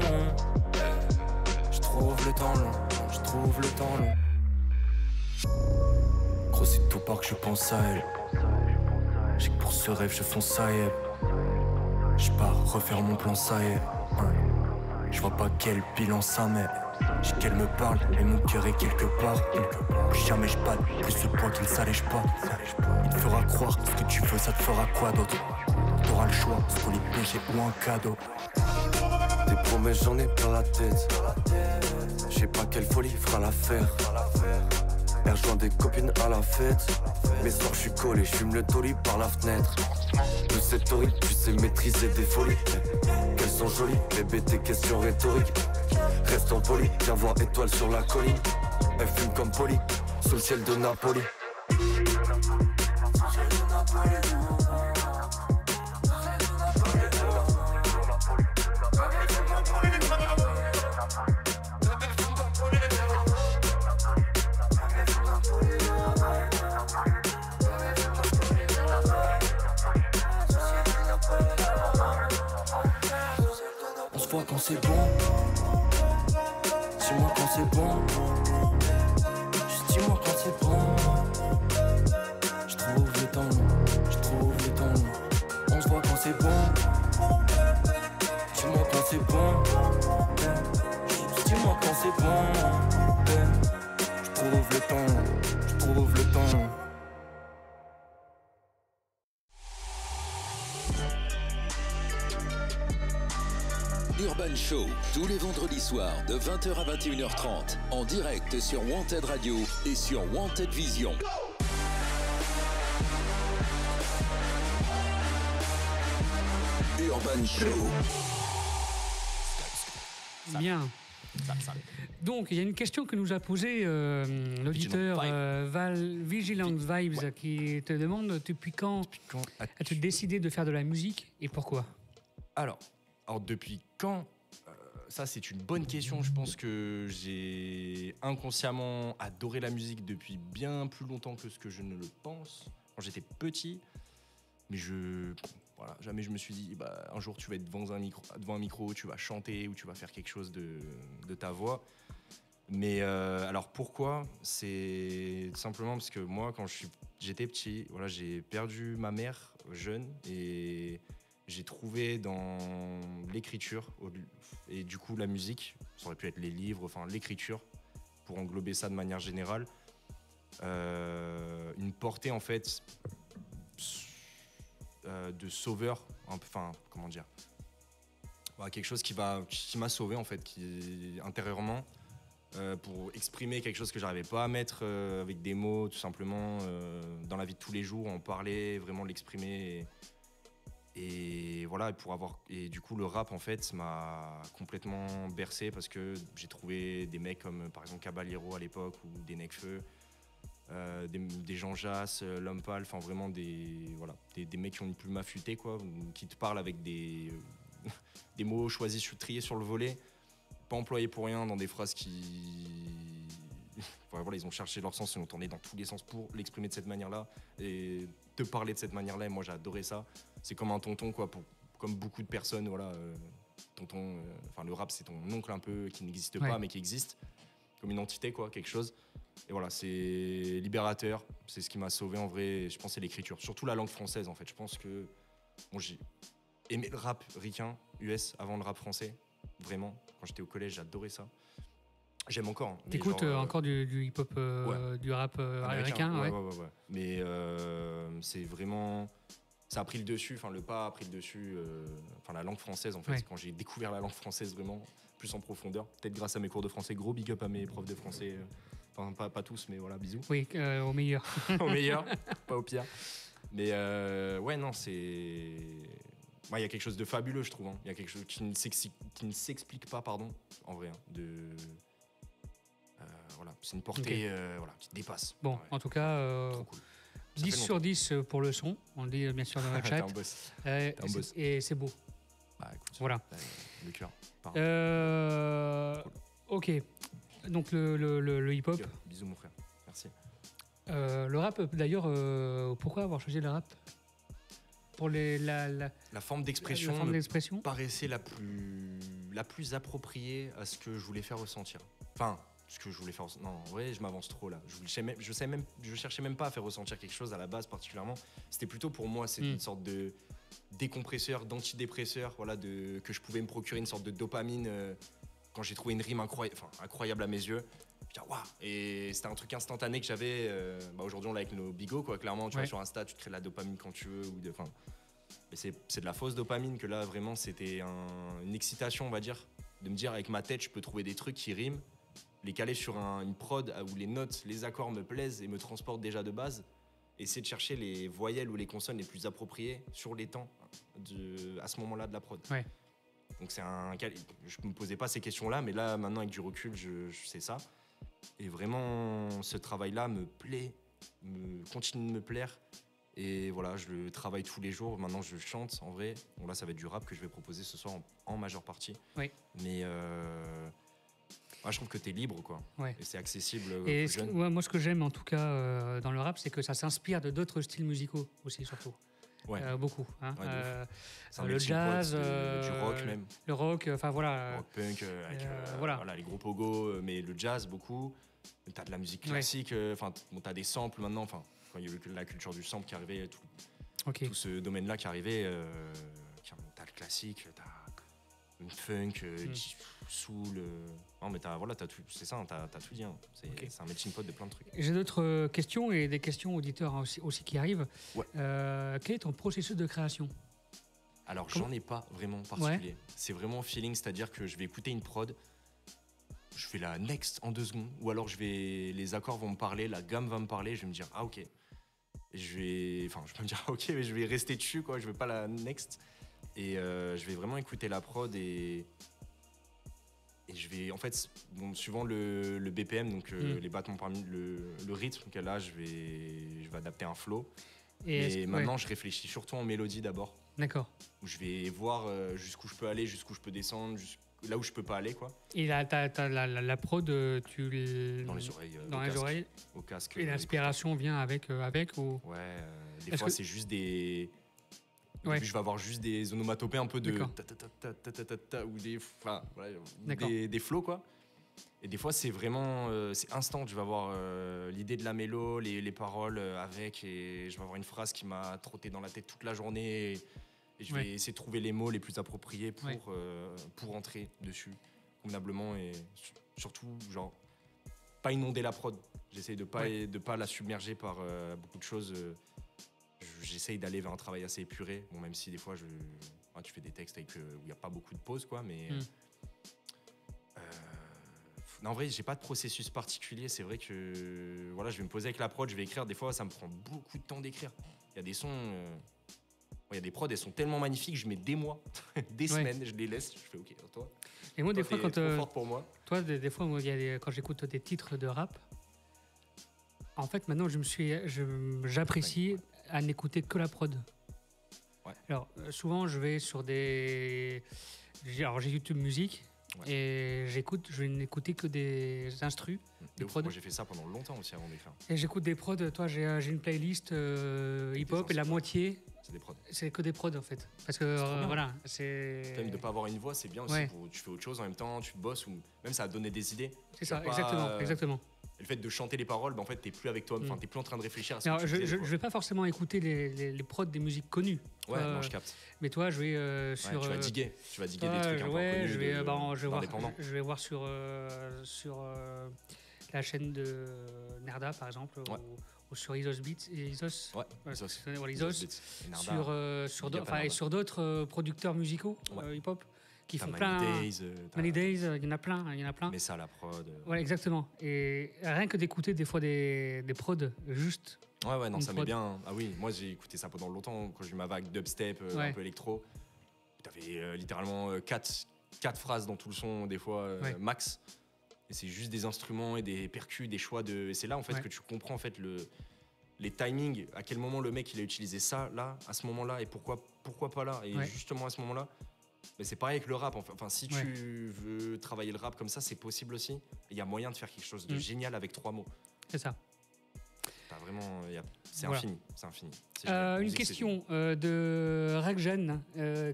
Je trouve le temps long. Gros, c'est tout part que je pense à elle. J'ai que pour ce rêve je fonce, ça y est. J'pars refaire mon plan, ça y est. J'vois pas quel bilan ça met. J'ai qu'elle me parle et mon cœur est quelque part. Plus jamais j'batte, plus ce poids qu'il s'allège pas. Il te fera croire ce que tu veux, ça te fera quoi d'autre? T'auras le choix, soit les péchés ou un cadeau. Des promesses j'en ai plein la tête. J'sais pas quelle folie fera l'affaire. Elle rejoint des copines à la fête. Mais soirs j'suis collé, j'fume le toli par la fenêtre. De cette horrible, tu sais maîtriser des folies. Qu'elles sont jolies, bébé tes questions rhétoriques. Reste en poli, viens voir étoile sur la colline. Elle fume comme poli, sous le ciel de Napoli. Quand c'est bon, dis-moi quand c'est bon. Juste dis-moi quand c'est bon. Je trouve le temps long. On se voit quand c'est bon. Dis-moi quand c'est bon. Juste dis-moi quand c'est bon. Je trouve le temps long. Urban Show, tous les vendredis soirs de 20h à 21h30, en direct sur Wanted Radio et sur Wanted Vision. Urban Show. Bien. Donc, il y a une question que nous a posée l'auditeur Vigilant Vibes qui te demande depuis quand as-tu décidé de faire de la musique et pourquoi ? Alors depuis quand ça, c'est une bonne question. Je pense que j'ai inconsciemment adoré la musique depuis bien plus longtemps que ce que je ne le pense. Quand j'étais petit, mais jamais je me suis dit, un jour tu vas être devant un micro, tu vas chanter ou tu vas faire quelque chose de ta voix. Mais alors pourquoi ? C'est simplement parce que moi, quand j'étais petit, j'ai perdu ma mère jeune et j'ai trouvé dans l'écriture et du coup la musique, ça aurait pu être les livres, enfin l'écriture, pour englober ça de manière générale, une portée en fait de sauveur, enfin comment dire, quelque chose qui m'a sauvé en fait, qui intérieurement, pour exprimer quelque chose que j'arrivais pas à mettre avec des mots tout simplement dans la vie de tous les jours, en parler, vraiment l'exprimer. Et voilà, et du coup le rap en fait m'a complètement bercé parce que j'ai trouvé des mecs comme par exemple Caballero à l'époque ou des Nekfeu, des Jean Jass, L'Homme Pâle, enfin vraiment des mecs qui ont une plume affûtée quoi, qui te parlent avec des mots choisis, triés sur le volet, pas employés pour rien, dans des phrases ils ont cherché leur sens, ils ont tourné dans tous les sens pour l'exprimer de cette manière-là et te parler de cette manière-là. Et moi, j'ai adoré ça. C'est comme un tonton, quoi, comme beaucoup de personnes. Tonton. Le rap, c'est ton oncle un peu qui n'existe pas, mais qui existe comme une entité, quoi, quelque chose. Et voilà, c'est libérateur. C'est ce qui m'a sauvé en vrai. Je pense que c'est l'écriture, surtout la langue française. En fait, je pense que j'ai aimé le rap ricain, US, avant le rap français. Vraiment, quand j'étais au collège, j'adorais ça. J'aime encore. T'écoutes encore du hip-hop, du rap américain, ouais. Mais c'est vraiment... Ça a pris le dessus, le pas a pris le dessus, la langue française en fait. Ouais. Quand j'ai découvert la langue française vraiment, plus en profondeur, peut-être grâce à mes cours de français, gros big up à mes profs de français. Pas tous, mais voilà, bisous. Oui, au meilleur. Au meilleur, pas au pire. Mais c'est... Il y a quelque chose de fabuleux, je trouve. Il y a quelque chose qui ne s'explique pas, en vrai. C'est une portée qui te dépasse. Bon, en tout cas, cool. 10 sur 10 pour le son, on le dit bien sûr dans le chat. T'es un boss. Et c'est beau. Écoute, voilà. Le cœur. Cool. Ok, donc le hip-hop. Bisous mon frère, merci. Le rap, d'ailleurs, pourquoi avoir choisi le rap ? Pour la forme d'expression, paraissait la plus appropriée à ce que je voulais faire ressentir. Ce que je voulais faire... Non, en vrai, je m'avance trop là. Je cherchais même pas à faire ressentir quelque chose à la base particulièrement. C'était plutôt pour moi, c'est une sorte de décompresseur, d'antidépresseur, que je pouvais me procurer une sorte de dopamine quand j'ai trouvé une rime incroyable à mes yeux. Waouh. Et c'était un truc instantané que j'avais. Aujourd'hui, on l'a avec nos bigots, quoi. Clairement, tu vois, sur Insta, tu te crées de la dopamine quand tu veux. Mais c'est de la fausse dopamine que là, vraiment, c'était une excitation, on va dire, de me dire avec ma tête, je peux trouver des trucs qui riment, les caler sur une prod où les notes, les accords me plaisent et me transportent déjà de base. Essayer de chercher les voyelles ou les consonnes les plus appropriées sur les temps à ce moment-là de la prod. Ouais. Donc je me posais pas ces questions-là, mais là, maintenant, avec du recul, je sais ça. Et vraiment, ce travail-là me plaît, continue de me plaire. Et voilà, je le travaille tous les jours. Maintenant, je chante, en vrai. Bon, là, ça va être du rap que je vais proposer ce soir en majeure partie. Oui. Mais je trouve que t'es libre, quoi. Ouais. Et c'est accessible aux jeunes. Moi, ce que j'aime, en tout cas, dans le rap, c'est que ça s'inspire de d'autres styles musicaux aussi, surtout. Ouais. Beaucoup. Hein. Ouais, le jazz, du rock même. Le rock, rock punk, avec les gros pogos, mais le jazz beaucoup. T'as de la musique classique, t'as des samples maintenant. Quand il y a eu la culture du sample qui arrivait, tout ce domaine-là qui arrivait, t'as le classique, t'as une funk, soul. Non, mais t'as tout, c'est ça, t'as tout dit. Hein. C'est un melting pot de plein de trucs. J'ai d'autres questions et des questions auditeurs aussi qui arrivent. Ouais. Quel est ton processus de création ? Alors, j'en ai pas vraiment particulier. Ouais. C'est vraiment au feeling, c'est-à-dire que je vais écouter une prod, je fais la next en 2 secondes, ou alors les accords vont me parler, la gamme va me parler, je vais me dire ok. Je vais me dire ok, mais je vais rester dessus, quoi. Je vais pas la next. Et je vais vraiment écouter la prod et je vais, en fait, bon, suivant le BPM, donc les battements parmi le rythme qu'elle a, je vais adapter un flow. Et maintenant, je réfléchis surtout en mélodie d'abord. D'accord. Où je vais voir jusqu'où je peux aller, jusqu'où je peux descendre, là où je peux pas aller, quoi. Et là, t'as la prod, dans les oreilles. Dans les oreilles. Au casque. Et l'inspiration vient avec ou... Ouais, des fois, c'est juste des... Au début, je vais avoir juste des onomatopées un peu de ta ou des flows, quoi. Et des fois, c'est vraiment c'est instant. Je vais avoir l'idée de la mélo, les paroles avec, et je vais avoir une phrase qui m'a trotté dans la tête toute la journée. Et je vais essayer de trouver les mots les plus appropriés pour entrer dessus convenablement et surtout, genre, pas inonder la prod. J'essaye de pas la submerger par beaucoup de choses. J'essaye d'aller vers un travail assez épuré, bon, même si des fois tu fais des textes où il n'y a pas beaucoup de pauses, quoi, mais non, en vrai, j'ai pas de processus particulier. C'est vrai que voilà, je vais me poser avec la prod, je vais écrire. Des fois, ça me prend beaucoup de temps d'écrire. Il y a des sons, il y a des prods, elles sont tellement magnifiques, je mets des mois, des semaines, je les laisse. Je fais OK, toi. Et moi, des fois, quand trop forte pour moi. Toi, des fois, quand j'écoute des titres de rap, en fait, maintenant, j'apprécie à n'écouter que la prod. Ouais. Alors, souvent, je vais sur j'ai YouTube Musique. Ouais. Et je vais n'écouter que des instrus. Moi, j'ai fait ça pendant longtemps aussi avant d'écrire. Et j'écoute des prods. Toi, j'ai une playlist hip-hop et la moitié. C'est des prods. C'est que des prods en fait. Parce que voilà, c'est. Même de ne pas avoir une voix, c'est bien aussi. Tu fais autre chose en même temps, tu bosses ou même ça va te donner des idées. C'est ça, exactement. Et le fait de chanter les paroles, en fait, t'es plus avec toi, t'es plus en train de réfléchir à ce que tu je vais pas forcément écouter les prods des musiques connues. Ouais, non, je capte. Mais toi, je vais sur. Tu vas diguer des trucs un peu connus. Je vais voir sur la chaîne de Nerda, par exemple, ou sur Isos Beats. Isos. Sur d'autres producteurs musicaux hip-hop. Qui font plein. Many Days, il y en a plein. Mais ça, la prod. Ouais, exactement. Et rien que d'écouter des fois des prods juste. Ouais, non, ça met bien. Ah oui, moi j'ai écouté ça pendant longtemps quand j'ai eu ma vague dubstep, un peu électro. T'avais littéralement 4 phrases dans tout le son, des fois max. Et c'est juste des instruments et des percus, des choix de. Et c'est là en fait que tu comprends en fait les timings, à quel moment le mec il a utilisé ça là, à ce moment-là, et pourquoi pas là, et justement à ce moment-là. Mais c'est pareil avec le rap. Enfin, si tu veux travailler le rap comme ça, c'est possible aussi. Il y a moyen de faire quelque chose de génial avec 3 mots. C'est ça. C'est infini. C'est infini. Une question de Ragjen.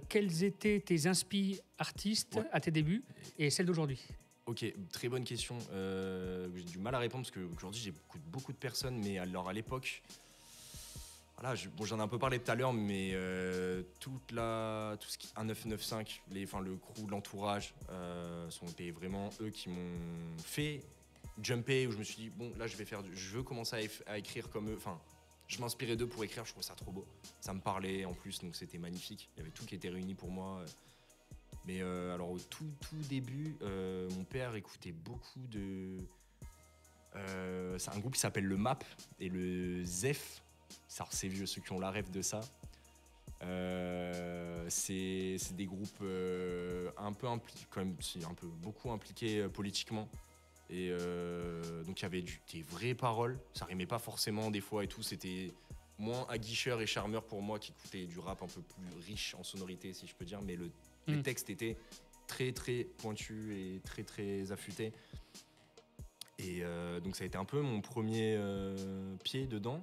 Quels étaient tes inspi artistes à tes débuts et celles d'aujourd'hui? Ok, très bonne question. J'ai du mal à répondre parce qu'aujourd'hui j'écoute beaucoup de personnes, mais alors à l'époque. Voilà, j'en ai un peu parlé tout à l'heure, mais tout ce qui est 1995, le crew, l'entourage, sont vraiment eux qui m'ont fait jumper, où je me suis dit, bon, là, je veux commencer à écrire comme eux. Enfin, je m'inspirais d'eux pour écrire, je trouvais ça trop beau. Ça me parlait en plus, donc c'était magnifique. Il y avait tout qui était réuni pour moi. Mais alors, au tout début, mon père écoutait beaucoup de... c'est un groupe qui s'appelle le MAP et le ZEF. C'est vieux, ceux qui ont la rêve de ça. C'est des groupes un peu impliqués, quand même, beaucoup impliqués politiquement. Et donc il y avait des vraies paroles. Ça rimait pas forcément des fois et tout. C'était moins aguicheur et charmeur pour moi qui écoutais du rap un peu plus riche en sonorité, si je peux dire. Mais les textes étaient très très pointus et très très affûtés. Et donc ça a été un peu mon premier pied dedans.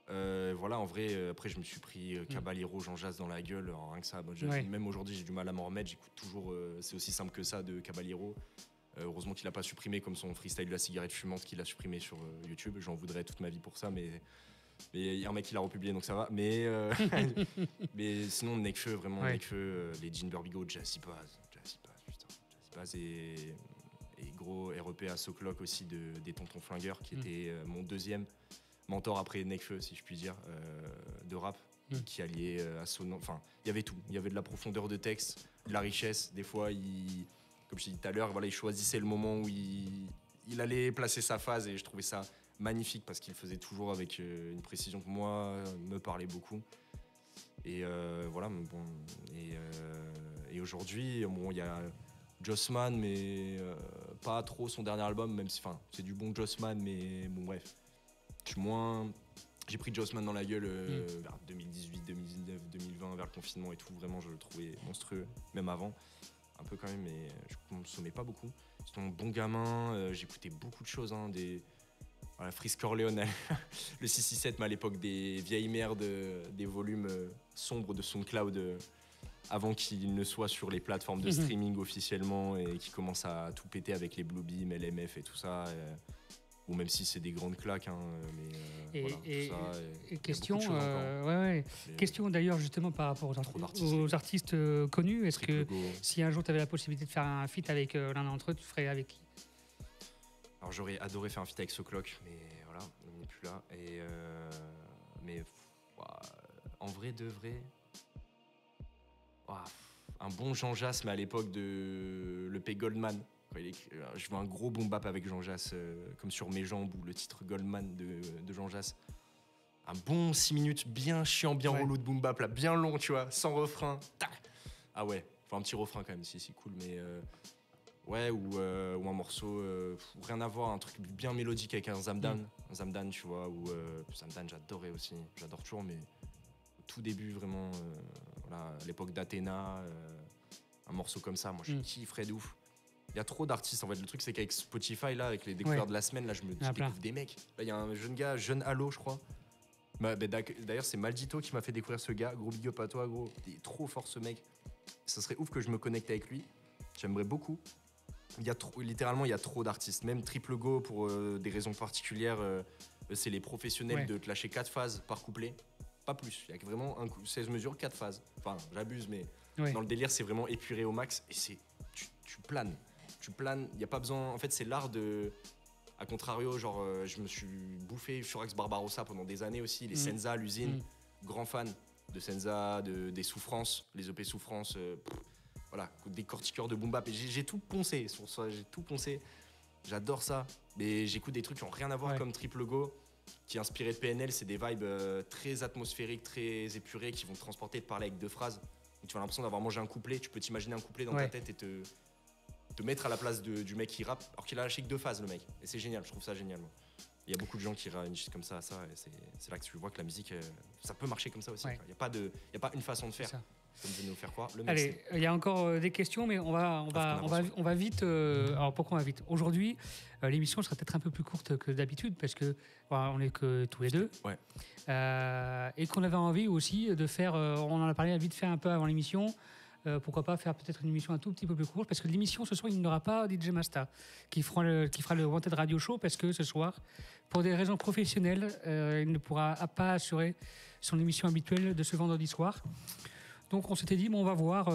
Voilà, en vrai, après je me suis pris Caballero, Jean Jass dans la gueule, alors, rien que ça. Même aujourd'hui, j'ai du mal à m'en remettre. J'écoute toujours, c'est aussi simple que ça de Caballero. Heureusement qu'il n'a pas supprimé comme son freestyle de la cigarette fumante qu'il a supprimé sur YouTube. J'en voudrais toute ma vie pour ça, mais il y a un mec qui l'a republié, donc ça va. Mais sinon, Nekfeu, vraiment Nekfeu, les Jean Burbigo, Jazzy Paz et gros REP à Soclock aussi des Tontons Flingueurs, qui était mon deuxième mentor après Nekfeu, si je puis dire, de rap, qui alliait assonant. Enfin, il y avait tout. Il y avait de la profondeur de texte, de la richesse. Des fois, comme je t'ai dit tout à l'heure, voilà, il choisissait le moment où il allait placer sa phase, et je trouvais ça magnifique parce qu'il le faisait toujours avec une précision que moi me parlait beaucoup. Et voilà, bon. Et aujourd'hui, bon, il y a Jossman, mais pas trop son dernier album, même si c'est du bon Jossman, mais bon, bref. J'ai pris Jossman dans la gueule vers 2018, 2019, 2020, vers le confinement et tout. Vraiment, je le trouvais monstrueux, même avant. Un peu quand même, mais je consommais pas beaucoup. C'était un bon gamin, j'écoutais beaucoup de choses, voilà, Freeze Corleone, le 667, mais à l'époque des vieilles merdes, des volumes sombres de SoundCloud avant qu'il ne soit sur les plateformes de streaming officiellement et qu'il commence à tout péter avec les Bluebeam, LMF et tout ça. Ou même si c'est des grandes claques, mais question, question d'ailleurs justement par rapport aux artistes connus. Est-ce que si un jour tu avais la possibilité de faire un feat avec l'un d'entre eux, tu ferais avec qui? Alors j'aurais adoré faire un feat avec So Clock, mais voilà, il n'est plus là. Mais en vrai de vrai, un bon Jean Jass, mais à l'époque de l'EP Goldman. Je veux un gros boom bap avec Jean Jass, comme sur Mes Jambes ou le titre Goldman de Jean Jass. Un bon 6 minutes bien chiant, bien relou de boom bap, là, bien long, tu vois, sans refrain. Tac. Ah ouais, faut un petit refrain quand même, si c'est cool, mais ou un morceau, rien à voir, un truc bien mélodique avec un Zamdan, tu vois, ou Zamdan, j'adorais aussi, j'adore toujours, mais au tout début, vraiment, voilà, à l'époque d'Athéna, un morceau comme ça, moi je kifferais de ouf. Il y a trop d'artistes en fait. Le truc c'est qu'avec Spotify là, avec les découvertes de la semaine, là je découvre des mecs. Là il y a un jeune gars, jeune Halo je crois. D'ailleurs c'est Maldito qui m'a fait découvrir ce gars. Gros big up à toi gros. Il est trop fort ce mec. Ça serait ouf que je me connecte avec lui. J'aimerais beaucoup. Littéralement il y a trop d'artistes. Même Triple Go pour des raisons particulières. C'est les professionnels de te lâcher 4 phases par couplet. Pas plus. Il y a vraiment 16 mesures, 4 phases. Enfin j'abuse mais dans le délire c'est vraiment épuré au max. Et tu planes. Tu planes, il n'y a pas besoin. En fait, c'est l'art de. A contrario, genre, je me suis bouffé Furax Barbarossa pendant des années aussi. Les Senza, l'usine, grand fan de Senza, des Souffrances, les EP Souffrances. Voilà, des cortiqueurs de boom bap. Et j'ai tout poncé sur ça, j'ai tout poncé. J'adore ça. Mais j'écoute des trucs qui n'ont rien à voir comme Triple Go, qui est inspiré de PNL. C'est des vibes très atmosphériques, très épurées, qui vont te transporter, te parler avec 2 phrases. Donc, tu as l'impression d'avoir mangé un couplet. Tu peux t'imaginer un couplet dans ta tête et te mettre à la place du mec qui rappe, alors qu'il a lâché que 2 phases le mec. Et c'est génial, je trouve ça génial. Moi. Il y a beaucoup de gens qui réagissent comme ça à ça, et c'est là que tu vois que la musique, ça peut marcher comme ça aussi. Il n'y a pas une façon de faire, comme de nous faire croire. Allez, il y a encore des questions, mais on va vite. Alors pourquoi on va vite? Aujourd'hui, l'émission sera peut-être un peu plus courte que d'habitude, parce que on est que tous les deux. Ouais. Et qu'on avait envie aussi de faire, on en a parlé vite fait un peu avant l'émission, pourquoi pas faire peut-être une émission un tout petit peu plus courte, parce que l'émission ce soir il n'y aura pas DJ Masta qui fera le Wanted Radio Show, parce que ce soir pour des raisons professionnelles il ne pourra pas assurer son émission habituelle de ce vendredi soir. Donc on s'était dit on va voir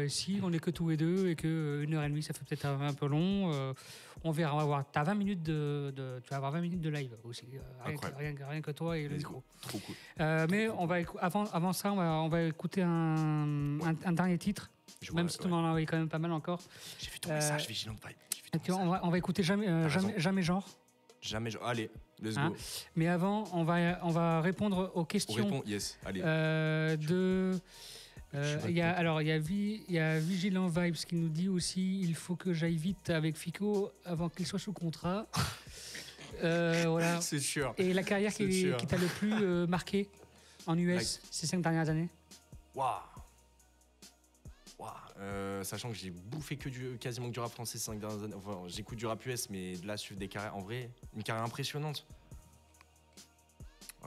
si on n'est que tous les deux et que 1h30 ça fait peut-être un peu long. On verra, on va voir. Tu vas avoir 20 minutes de live aussi, rien que toi et le micro. Trop cool. Mais on va avant ça, on va écouter un dernier titre, même si tu en as envoyé quand même pas mal encore. J'ai vu ton message, Vigilant Vibe. On va écouter jamais genre. Jamais genre. Allez, let's go. Mais avant, on va répondre aux questions. Yes, allez. Il y a Vigilant Vibes qui nous dit aussi il faut que j'aille vite avec Fico avant qu'il soit sous contrat. Voilà. C'est sûr. Et la carrière qui t'a le plus marqué en US ces 5 dernières années? Waouh. Sachant que j'ai bouffé quasiment que du rap français ces 5 dernières années. Enfin, j'écoute du rap US, mais de là suivre des carrières, en vrai, une carrière impressionnante.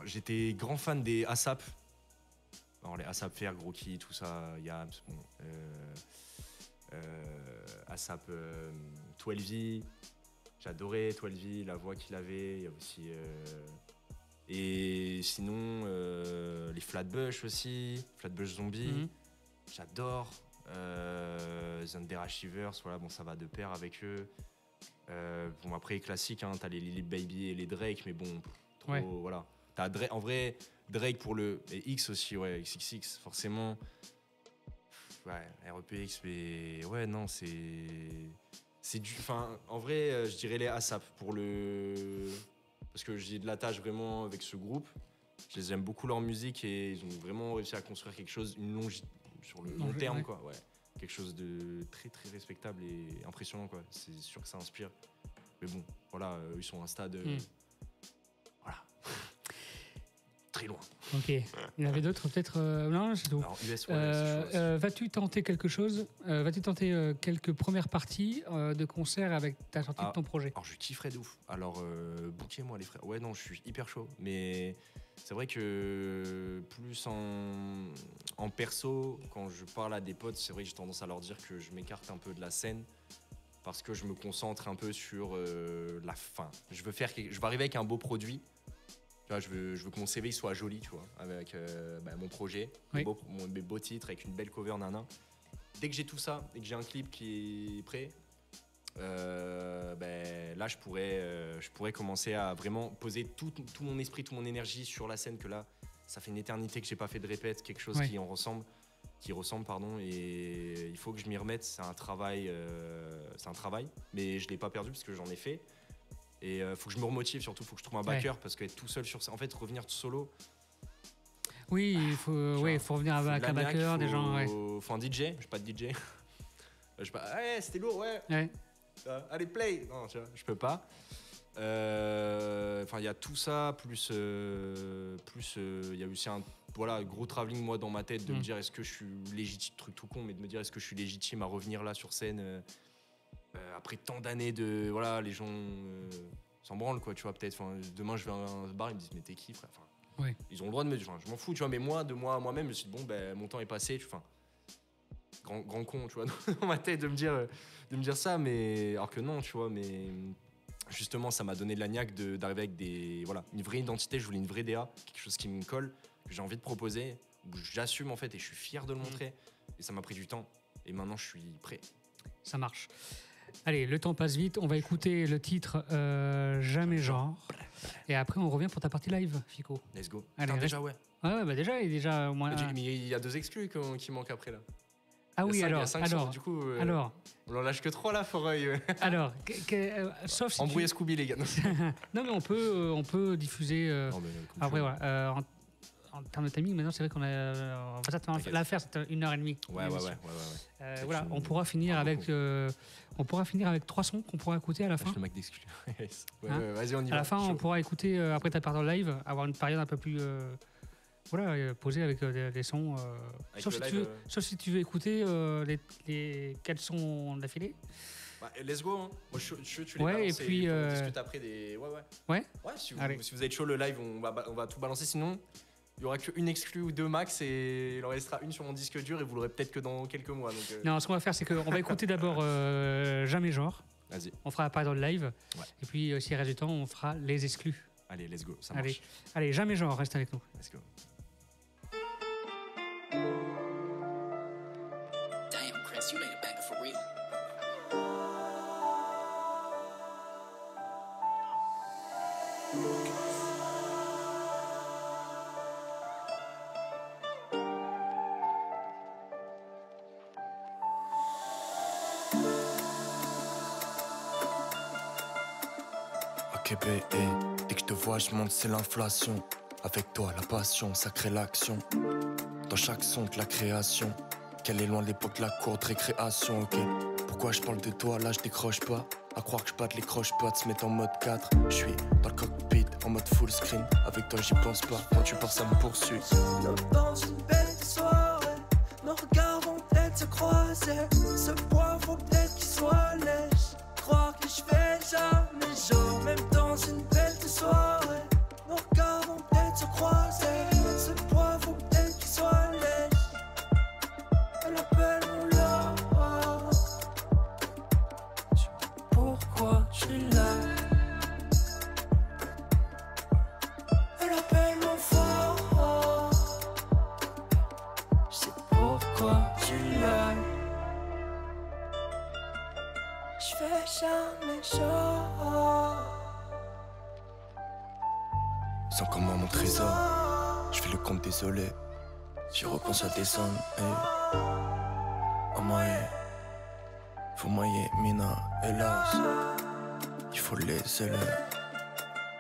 J'étais grand fan des ASAP. Alors, les ASAP Faire, Gros Key, tout ça, Yaps, ASAP 12V, j'adorais 12V, la voix qu'il avait, il y a aussi... Et sinon, les Flatbush aussi, Flatbush Zombie, j'adore. Zandera Shivers, voilà, bon, ça va de pair avec eux. Bon, après, classique, hein, t'as les Lil Baby et les Drake, mais bon, trop, voilà. T'as Drake, en vrai... Drake pour le... Et X aussi, ouais, XXX, forcément. Ouais, REPX, mais... Ouais, non, c'est du... Enfin, en vrai, je dirais les ASAP pour le... Parce que j'ai de la tâche vraiment avec ce groupe. J'aime beaucoup leur musique et ils ont vraiment réussi à construire quelque chose, sur le long terme, quoi. Ouais. Quelque chose de très très respectable et impressionnant, quoi. C'est sûr que ça inspire. Mais bon, voilà, ils sont à un stade. Voilà. Très loin. Ok. Il y en avait d'autres peut-être non, c'est tout. Alors, US, vas-tu tenter quelque chose vas-tu tenter quelques premières parties de concert avec ta sortie de ton projet? Alors, je kifferais de ouf. Alors, bookez-moi les frères. Ouais, non, je suis hyper chaud. Mais c'est vrai que plus en perso, quand je parle à des potes, c'est vrai que j'ai tendance à leur dire que je m'écarte un peu de la scène parce que je me concentre un peu sur la fin. Je veux arriver avec un beau produit. Tu vois, je veux que mon CV soit joli, tu vois, avec mon projet, mes beaux titres, avec une belle cover, nana. Dès que j'ai tout ça et que j'ai un clip qui est prêt, là, je pourrais commencer à vraiment poser tout mon esprit, toute mon énergie sur la scène. Que là, ça fait une éternité que j'ai pas fait de répète, quelque chose qui ressemble, et il faut que je m'y remette. C'est un travail, mais je l'ai pas perdu parce que j'en ai fait. Et faut que je me remotive, surtout faut que je trouve un backer parce qu'être tout seul sur ça, en fait, revenir solo. Oui, il faut revenir avec un backer, des gens. Faut un DJ, je suis pas de DJ. C'était lourd, ouais. Allez, play. Non, tu vois, je peux pas. Il y a tout ça, plus il y a aussi un gros travelling, moi, dans ma tête, de me dire est-ce que je suis légitime, truc tout con, mais de me dire est-ce que je suis légitime à revenir là sur scène après tant d'années de. Voilà, les gens s'en branlent, quoi, tu vois, peut-être. Demain, je vais à un bar, ils me disent mais t'es qui, frère? Ils ont le droit de me dire, je m'en fous, tu vois, mais moi-même, je me suis dit, mon temps est passé, grand con, tu vois, dans ma tête de me dire ça, mais alors que non, tu vois, mais justement, ça m'a donné de la niaque d'arriver avec une vraie identité. Je voulais une vraie DA, quelque chose qui me colle, que j'ai envie de proposer, où j'assume, en fait, et je suis fier de le montrer. Et ça m'a pris du temps, et maintenant, je suis prêt. Ça marche. Allez, le temps passe vite. On va écouter le titre Jamais genre. Et après, on revient pour ta partie live, Fico. Let's go. Allez, déjà, ouais. Déjà, il est déjà au moins. Mais il y a 2 exclus qui manquent après, là. Ah oui, alors. Du coup, alors. On en lâche que 3 là, Foreuil. Alors, sauf si. Embrouillez Scooby, les gars. Non, mais on peut diffuser. Après, voilà. En termes de timing, maintenant, c'est vrai qu'on a. L'affaire, c'est 1h30. Ouais. Voilà, on pourra finir avec 3 sons qu'on pourra écouter à la fin. Le Mac d'exclus. Vas-y, on y va. À la fin, on pourra écouter, après ta part live, avoir une période un peu plus posée avec des sons. Sauf si tu veux écouter les 4 sons d'affilée. Let's go, hein. Moi, tu les balances et puis on discute après des. Ouais, si vous êtes chaud, le live, on va tout balancer. Sinon, il n'y aura qu'une exclue ou 2 max et il en restera une sur mon disque dur et vous l'aurez peut-être que dans quelques mois. Donc, Non, ce qu'on va faire, c'est qu'on va écouter d'abord Jamais genre. Vas-y. On fera pas dans le live. Ouais. Et puis, s'il reste du temps, on fera les exclus. Allez, let's go, ça marche. Allez, Jamais genre, reste avec nous. Let's go. Damn, Chris, you made it back for real. Dès que je te vois, je monte, c'est l'inflation. Avec toi, la passion, ça crée l'action. Dans chaque son de la création. Qu'elle est loin de l'époque de la cour de récréation, ok. Pourquoi je parle de toi, là je décroche pas. À croire que je batte les croche-pattes, se mettre en mode 4. Je suis dans le cockpit, en mode full screen. Avec toi, j'y pense pas, quand tu pars, ça me poursuit. Dans une belle soirée, nos regards vont peut-être se croiser. Ce poids faut peut-être qu'il soit léger. Croire que je fais jamais genre. Même dans une belle soirée, nos regards vont peut-être se croiser. Ce poids faut peut-être qu'il soit léger. Elle appelle mon love. Pourquoi je suis là? Elle appelle mon fort. Je sais pourquoi je suis là. Je fais jamais genre. Sans comme moi mon trésor, je fais le compte désolé. J'y repense à des sommes, hey. Oh moyen, faut moyer, mina, hélas. Il faut les élèves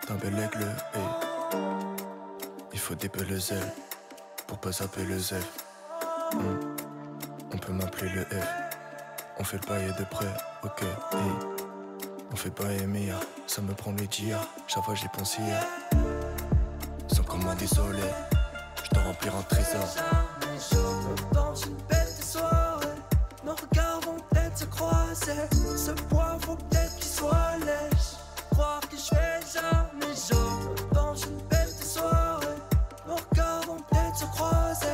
d'un bel aigle, hey. Il faut des belles ailes pour pas zapper le zèle. On peut m'appeler le F. On fait le bail de près, ok. On fait bail Mia, ça me prend les dias. Chaque fois j'y pense hier. Sans comment désolé, je dois remplir un trésor. Dans une belle soirée, nos regards vont peut-être se croiser. Ce poids faut peut-être qu'il soit léger. Croire que je vais jamais genre. Dans une belle soirée, nos regards vont peut-être se croiser.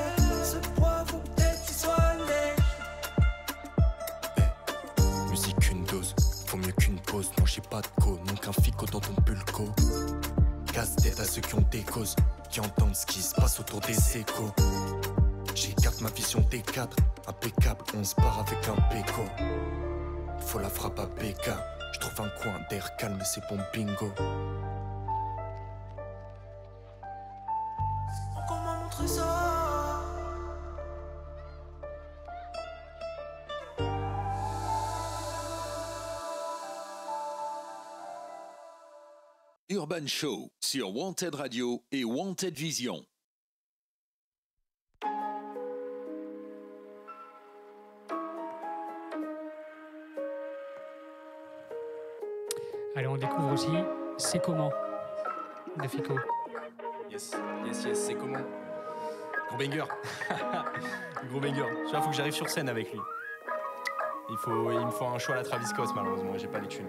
Ce poids faut peut-être qu'il soit léger. Musique une dose, faut mieux qu'une pause. Non j'ai pas de co, non qu'un fico dans ton pulco. Casse-tête à ceux qui ont des causes, qui entendent ce qui se passe autour des échos. J'écarte ma vision des cadres, impeccable, on se barre avec un péco. Faut la frappe à BK, je trouve un coin d'air calme et c'est bon bingo. Comment montrer ça? Urban Show sur Wanted Radio et Wanted Vision. Allez, on découvre aussi C'est comment de Fico. Yes, c'est comment. Gros banger. Gros banger. Tu vois, faut que j'arrive sur scène avec lui. Il me faut un choix à la Travis Scott, malheureusement, j'ai pas les thunes.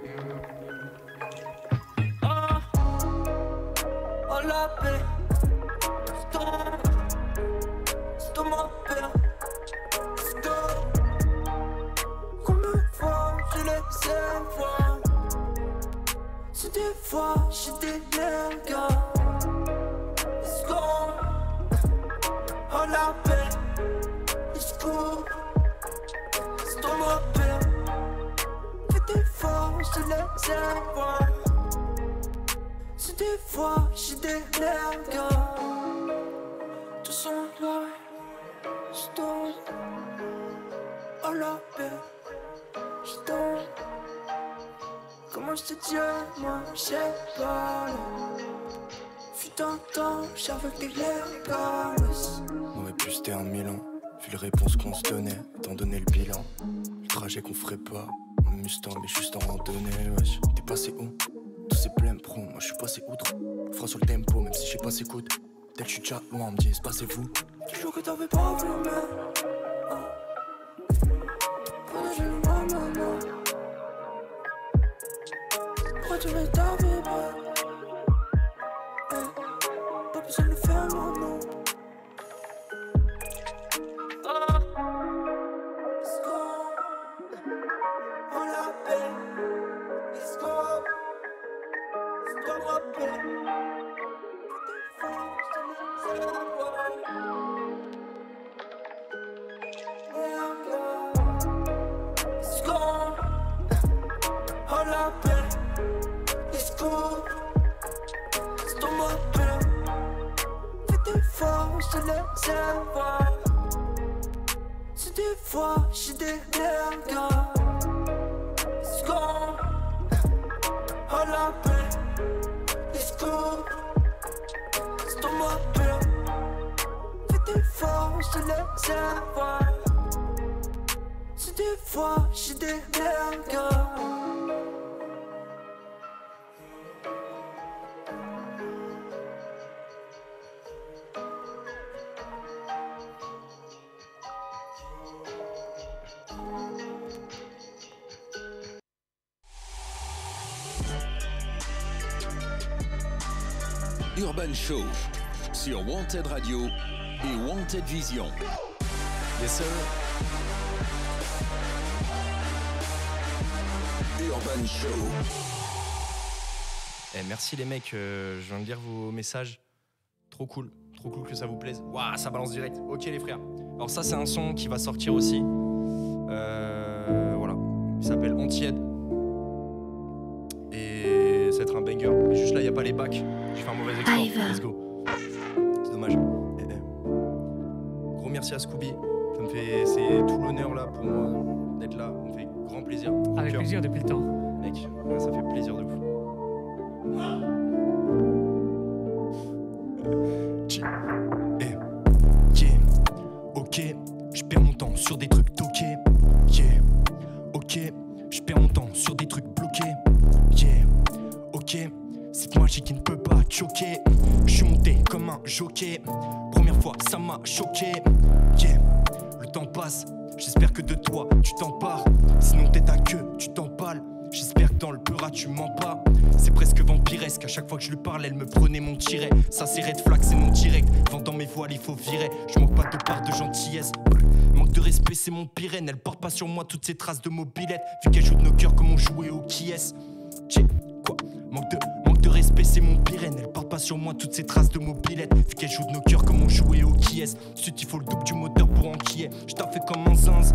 Oh la paix, c'est ma paix. Combien de fois je les ai voir? C'est des fois j'ai des nerfs. Let's go. Oh la paix, let's go. C'est ma paix. Fais des fois je les ai voir. C'est des fois j'ai des nerfs. Tout son là, je donne. Oh la paix, je donne. Comment je te dis, moi j'ai pas. Fut un temps, j'avais des légales. On aurait pu se taire en Milan, vu les réponses qu'on se donnait, étant donné le bilan. Le trajet qu'on ferait pas, en Mustang mais juste en randonnée, wesh. T'es passé où? Tous ces pleins pro, moi je suis passé outre. Fera sur le tempo, même si j'ai pas ses coudes. Dès que je suis déjà loin, on me dit, passez-vous. Toujours que t'avais pas vu le mien. Quand j'ai le maman. Retourner ta vie, pas besoin de le faire, maman. Let's go. On la paix. Let's go. C'est toi ma paix. Let's go. On la paix. Let's go. C'est toi ma paix. Fais des fois, je te laisse voir. C'est des fois, j'ai des nerfs. Let's go. On la paix. Let's go. C'est toi ma paix. Fais des fois, je te laisse voir. C'est des fois, j'ai des nerfs. Urban Show sur Wanted Radio et Wanted Vision. Yes sir. Urban Show. Merci les mecs, je viens de lire vos messages. Trop cool que ça vous plaise. Waouh, ça balance direct. Ok les frères. Alors ça c'est un son qui va sortir aussi. Voilà. Il s'appelle Anti-Aide. Et ça va être un banger. Mais juste là il n'y a pas les bacs. J'ai fait un mauvais export. Let's go. C'est dommage. Gros merci à Scooby. C'est tout l'honneur là pour moi d'être là. Ça me fait grand plaisir. Avec plaisir depuis le temps. Mec, ça fait plaisir de fou. Ok, je perds mon temps sur des trucs toqués. Yeah. Ok, je perds mon temps sur des trucs bloqués. Yeah. Ok, cette magie qui ne peut pas te choquer. Je suis monté comme un jockey. Première fois, ça m'a choqué. Yeah. Le temps passe, j'espère que de toi tu t'empares. Sinon t'es ta queue, tu t'empales. J'espère que dans le peurat tu mens pas. C'est presque vampiresque, à chaque fois que je lui parlais elle me prenait mon tiret. Ça c'est red flag, c'est non direct. Vendant mes voiles il faut virer. Je manque pas de part de gentillesse. Manque de respect c'est mon pyrène. Elle porte pas sur moi toutes ces traces de mobilette. Vu qu'elle joue de nos cœurs comme on jouait au qui est. Quoi manque de respect c'est mon pyrène. Elle porte pas sur moi toutes ces traces de mobilette. Vu qu'elle joue de nos cœurs comme on jouait au qui est. Ensuite il faut le double du moteur pour enquiller. Je t'en fais comme un zinz.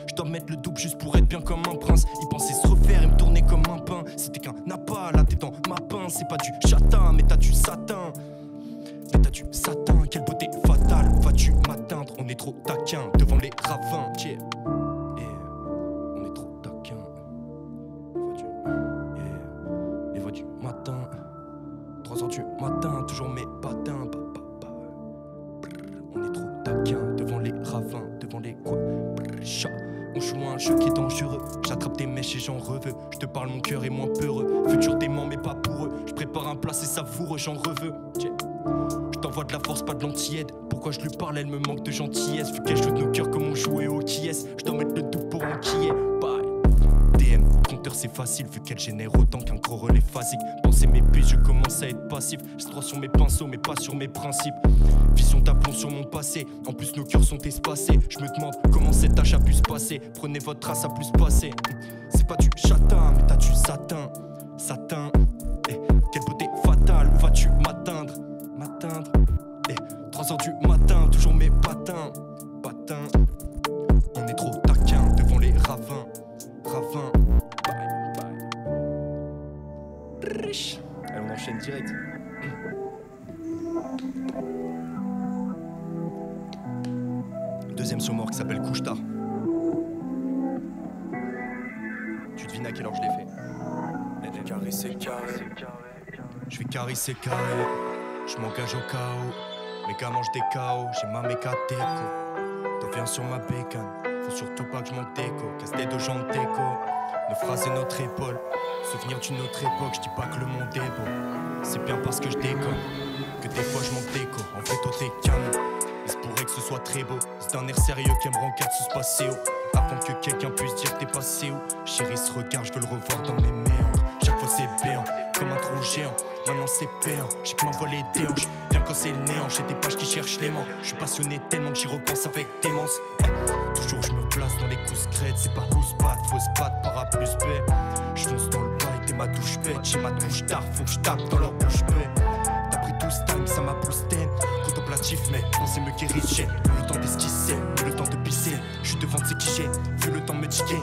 Je dois mettre le double juste pour être bien comme un prince. Il pensait se refaire et me tourner comme un pain. C'était qu'un appât, là t'es dans ma pince. C'est pas du châtain, mais t'as du satin. Quelle beauté fatale, vas-tu m'atteindre? On est trop taquin devant les ravins. Yeah. On est trop taquin. Les voix du matin. 3h du matin, toujours mes patins. On est trop taquin devant les ravins, devant les quoi. On joue un jeu qui est dangereux. J'attrape des mèches et j'en reveux. Je te parle, mon cœur est moins peureux. Futur dément mais pas pour eux. Je prépare un plat, c'est savoureux, j'en reveux. Je t'envoie de la force, pas de l'anti-aide. Pourquoi je lui parle, elle me manque de gentillesse. Vu qu'elle joue de nos cœurs comme on jouait au qui est. Je dois mettre le double pour enquiller. Bye. DM, compteur c'est facile vu qu'elle génère autant qu'un gros relais phasique. Penser mes buts, je commence à être passif. Je droit sur mes pinceaux mais pas sur mes principes. Vision d'aplomb sur mon passé. En plus nos cœurs sont espacés. Je me demande comment cette tâche a pu se passer. Prenez votre trace à plus passer. C'est pas du châtain mais t'as du satin. Quelle beauté fatale, où vas-tu m'atteindre? 3h du matin, toujours mes patins. On est trop taquin devant les ravins. Allez, on enchaîne direct. Deuxième sonore qui s'appelle Couche tard. Tu devines à quelle heure je l'ai fait? Carré c'est carré. Je vais carré c'est carré. Je m'engage au chaos. Mes gars mangent des chaos. J'ai ma méca déco. T'en viens sur ma bécane. Faut surtout pas que je manque d'écho. Casse-tête de gens de déco. Nos phrases et notre épaule. Souvenir d'une autre époque. Je dis pas que le monde est beau. C'est bien parce que je déconne que des fois je manque d'écho. En fait, toi t'es canon. Il se pourrait que ce soit très beau. C'est un air sérieux qui aimerait en 4 sous passer haut. Avant que quelqu'un puisse dire t'es passé où. Chérie, ce regard, je veux le revoir dans mes méandres. Chaque fois c'est béant, comme un trou géant. Maintenant c'est payant, j'ai que m'envoie les déhanches. Bien quand c'est le néant, j'ai des pages qui cherchent l'aimant. Je suis passionné tellement que j'y repense avec démence. Toujours je me place dans les coups secrètes. C'est pas où se battre, faut se battre par A plus B. Je fonce dans le bail, t'es ma touche bête. J'ai ma touche tard, faut que je tape dans leur bouche bête. T'as pris tout ce time, ça m'a boosté. Contemplatif mais pensez me guérir. J'ai le temps d'esquisser, le temps de pisser. Je suis devant de ces clichés, vu le temps me tiquer.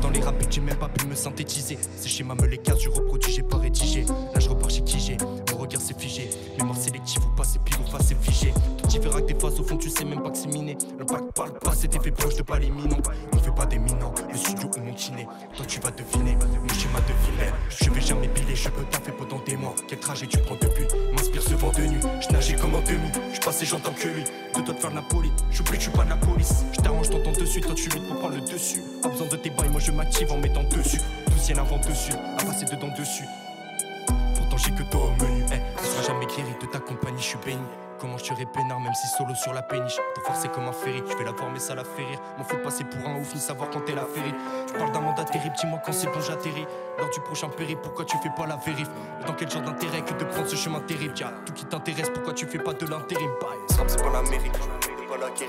Dans les rapides, j'ai même pas pu me synthétiser. Ces schémas me les casse, je reproduis, j'ai pas rédigé. Là je repars chez qui j'ai, mon regard c'est figé. Mémoire sélective ou pas, c'est pile ou face c'est figé. Tout y verra que des phases au fond tu sais même pas que c'est miné. L'impact parle pas, c'était fait proche de pas les minants. On fait pas d'éminents, le studio ou mon kiné. Toi tu vas deviner, mon schéma de vilain. Je vais jamais piler, je peux taffer pendant des mois. Quel trajet tu prends depuis, m'inspire ce vent de nuit. Je nageais comme en demi, je passais j'entends que lui. De toi de faire de la police, j'oublie que je suis pas de la police. Je t'arrange, t'entends dessus, toi tu luttes pour prendre le dessus. Pas besoin de tes bails, moi je m'active en mettant dessus. Douzième avant dessus, à passer dedans dessus. Pourtant j'ai que toi au menu, tu seras jamais guéri de ta compagnie, je suis béni. Comment je serai peinard même si solo sur la péniche. T'en forcer comme un ferry, je vais la voir mais ça la fait rire. M'en fous de passer pour un ouf, ni savoir quand elle a ferry. Tu parles d'un mandat terrible, dis-moi quand c'est bon j'atterris. Lors du prochain périple, pourquoi tu fais pas la vérif? Dans quel genre d'intérêt que de prendre ce chemin terrible? Y'a tout qui t'intéresse, pourquoi tu fais pas de l'intérim? Ce rap c'est pas l'Amérique,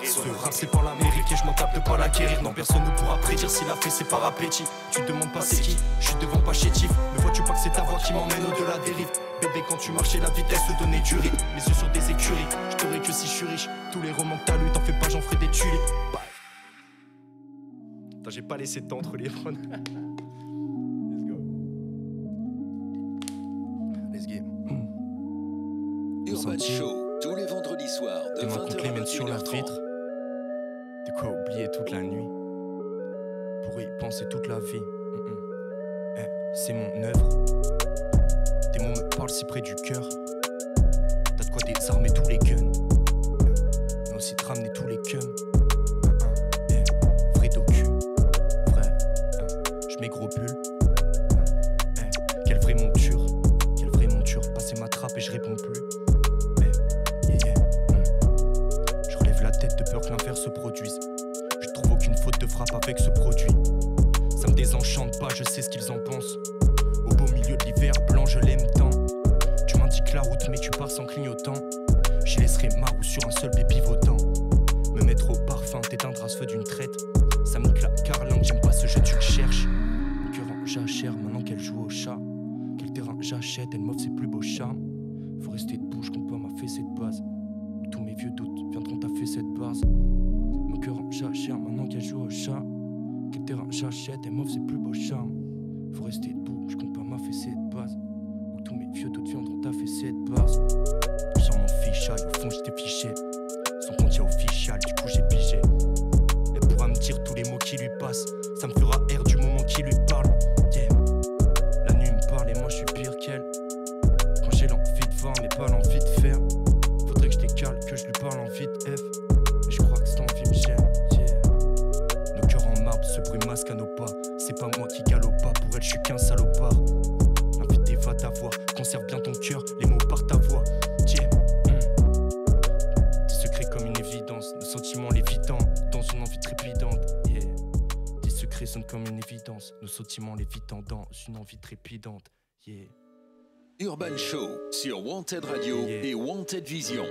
ce rap c'est pas l'Amérique et je m'en tape de pas l'acquérir. Non personne ne pourra prédire s'il a fait c'est par appétit. Tu te demandes pas c'est qui, je suis devant pas chétif. Ne vois-tu pas que c'est ta voix qui m'emmène au-delà des rives? Bébé quand tu marchais la vitesse de donner du rythme. Les yeux sur des écuries, je t'aurais que si je suis riche. Tous les romans que t'as lu, t'en fais pas, j'en ferai des tulipes. Attends, j'ai pas laissé de temps entre les fronts. Let's go. Urban Show, tous les vendredis soirs de 20h à 21h30. De quoi oublier toute la nuit pour y penser toute la vie. C'est mon œuvre. Tes mots me parlent si près du cœur. T'as de quoi désarmer tous les guns, mais aussi de ramener tous les cums. se produisent. Je trouve aucune faute de frappe avec ce produit. Ça me désenchante pas, je sais ce qu'ils en pensent. Au beau milieu de l'hiver blanc, je l'aime tant. Tu m'indiques la route mais tu pars sans clignotant. J'y laisserai ma roue sur un seul pied pivotant. Me mettre au parfum, t'éteindras ce feu d'une traite. Ça me nique la carlingue, j'aime pas ce jeu, tu le cherches. Mon cœur en jachère maintenant qu'elle joue au chat. Quel terrain j'achète, elle m'offre ses plus beaux charmes. Faut rester debout, je compte pas ma fessée de base. Tous mes vieux doutes viendront taffer cette base. Mon cœur en jachère maintenant qu'elle joue au chat. Quel terrain j'achète, elle m'offre ses plus beaux charmes. Faut rester debout, je compte pas ma fessée de base. Où tous mes vieux doutes viendront taffer cette base. Sur mon fichage, au fond j'étais fiché. Son compte y'a official, du coup j'ai pigé. Elle pourra me dire tous les mots qui lui passent. Ça me fera air du moment qui lui parle. Yeah. La nuit me parle et moi je suis pire qu'elle. Quand j'ai l'envie de voir mais pas l'envie de faire. Faudrait que je décale, que je lui parle en vite F. Mais je crois que cette envie me gêne. Yeah. Nos cœurs en marbre, ce bruit masque à nos pas. C'est pas moi qui galope pas, pour elle je suis qu'un salopard. L'invité va t'avoir, conserve bien ton cœur, les mots par ta voix. Yeah. Tes secrets comme une évidence, nos sentiments lévitants, dans une envie trépidante. Yeah. Tes secrets sonnent comme une évidence, nos sentiments lévitants dans une envie trépidante. Yeah. Urban Show sur Wanted Radio et Wanted Vision.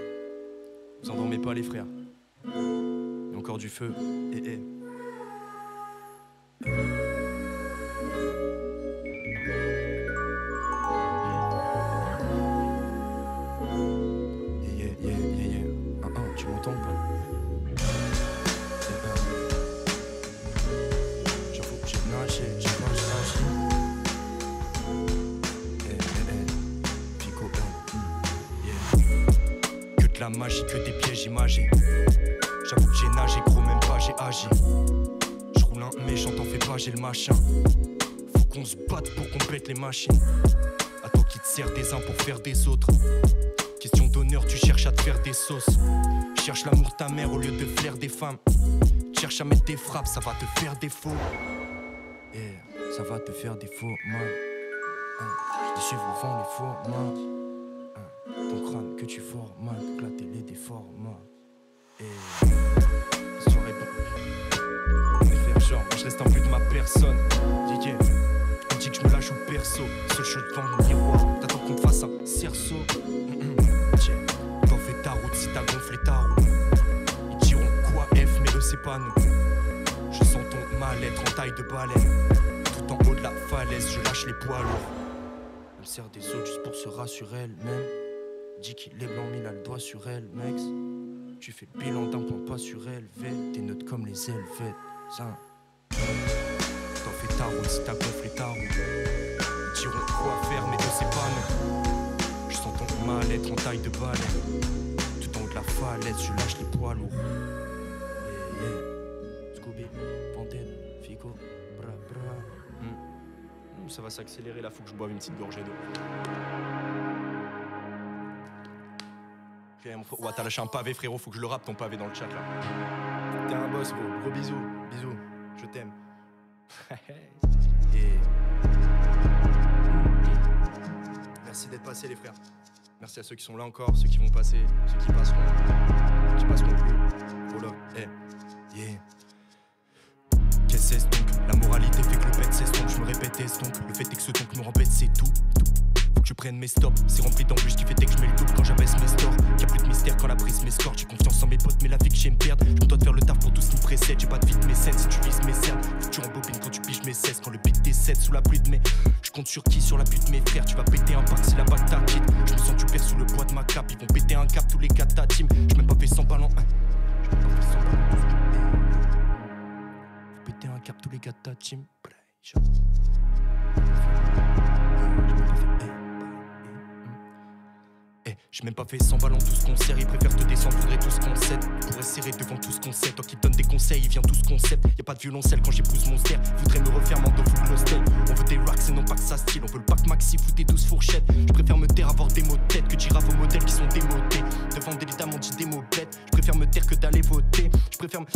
Vous endormez pas les frères. Il y a encore du feu. Tu m'entends ou pas? J'avoue que j'ai nagé, j'ai pas agi. Pico, que de la magie, que des pièges imagés. J'avoue que j'ai nagé, gros même pas j'ai agi. J'roule un méchant, t'en fais pas, j'ai le machin. Faut qu'on se batte pour qu'on pète les machines. À toi qui te sers des uns pour faire des autres. Question d'honneur, tu cherches à te faire des sauces. Cherche l'amour de ta mère au lieu de flair des femmes. Cherche à mettre des frappes, ça va te faire défaut. Yeah, ça va te faire défaut, man. Je te suis au vent les faux, man. Ton crâne que tu formates, éclater les déformats. Soirée bonne. Faire genre, je reste un peu de ma personne. Yeah, on dit que je me lâche au perso. Seule chose devant le miroir, t'attends qu'on te fasse un cerceau. T'en fais ta route si t'as gonflé ta roue. Ils diront quoi F mais le c'est pas nous. Je sens ton mal-être en taille de baleine. Tout en haut de la falaise je lâche les poids lourds. Elle me sert des autres juste pour se rassurer elle-même. Dit qu'il est blanc mais il a le doigt sur elle mec. Tu fais le bilan d'un point pas surélevé. T'es neutre comme les Helvètes. T'en fais ta route si t'as gonflé ta roue. Ils diront quoi faire mais le c'est pas nous. Je sens ton mal-être en taille de baleine. Tout en haut de la falaise, je lâche les poids lourds. Scooby, Pantene, Fico, bra bra. Ça va s'accélérer là, faut que je boive une petite gorgée d'eau. Ouais, t'as lâché un pavé frérot, faut que je le rappe ton pavé dans le chat là. T'es un boss gros bisous, bisous, je t'aime. Merci d'être passés les frères. Merci à ceux qui sont là encore, ceux qui vont passer, ceux qui passeront plus. Voilà, yeah. Qu'est-ce que c'est donc? La moralité fait que le bête c'est donc. Je me répète donc, le fait est que ce donc me rembête c'est tout. Faut que je prenne mes stops, c'est rempli d'embûches qui fait que je mets le double quand j'abaisse mes stores. Y'a plus de mystère quand la prise m'escorte. J'ai confiance en mes potes mais la vie que j'aime perdre. Je me dois de faire le taf pour tout ce qui me précède. J'ai pas de vie de mécène si tu vises mes cernes. Faut que tu rembobines quand tu piges mes cesses. Quand le beat décède sous la pluie de mes. Je compte sur qui? Sur la pluie de mes frères. Tu vas péter un pack si la bague t'acquitte. Je me sens tu perds sous le poids de ma cape. Ils vont péter un cap tous les gars de ta team. J'm'ai même pas fait 100 ballons. J'm'ai même pas fait 100 ballons. Faut péter un cap tous les gars de ta team. J'ai même pas fait 100 balles en tout ce concert. Ils préfèrent te descendre, faudrait tout ce qu'on cède. Pour serrer devant tout ce qu'on sait. Toi qui donne des conseils, il vient tout ce concept. Y'a pas de violoncelle quand j'épouse mon ster. Voudrais me refaire Mando full l'hostel. On veut des racks et non pas que ça style. On veut le pack maxi, foutre des 12 fourchettes. Je préfère me taire, avoir des mots de tête que dire à vos modèles qui sont démodés. Devant des litaments dit des mots bêtes. Je préfère me taire que d'aller voter. Je préfère me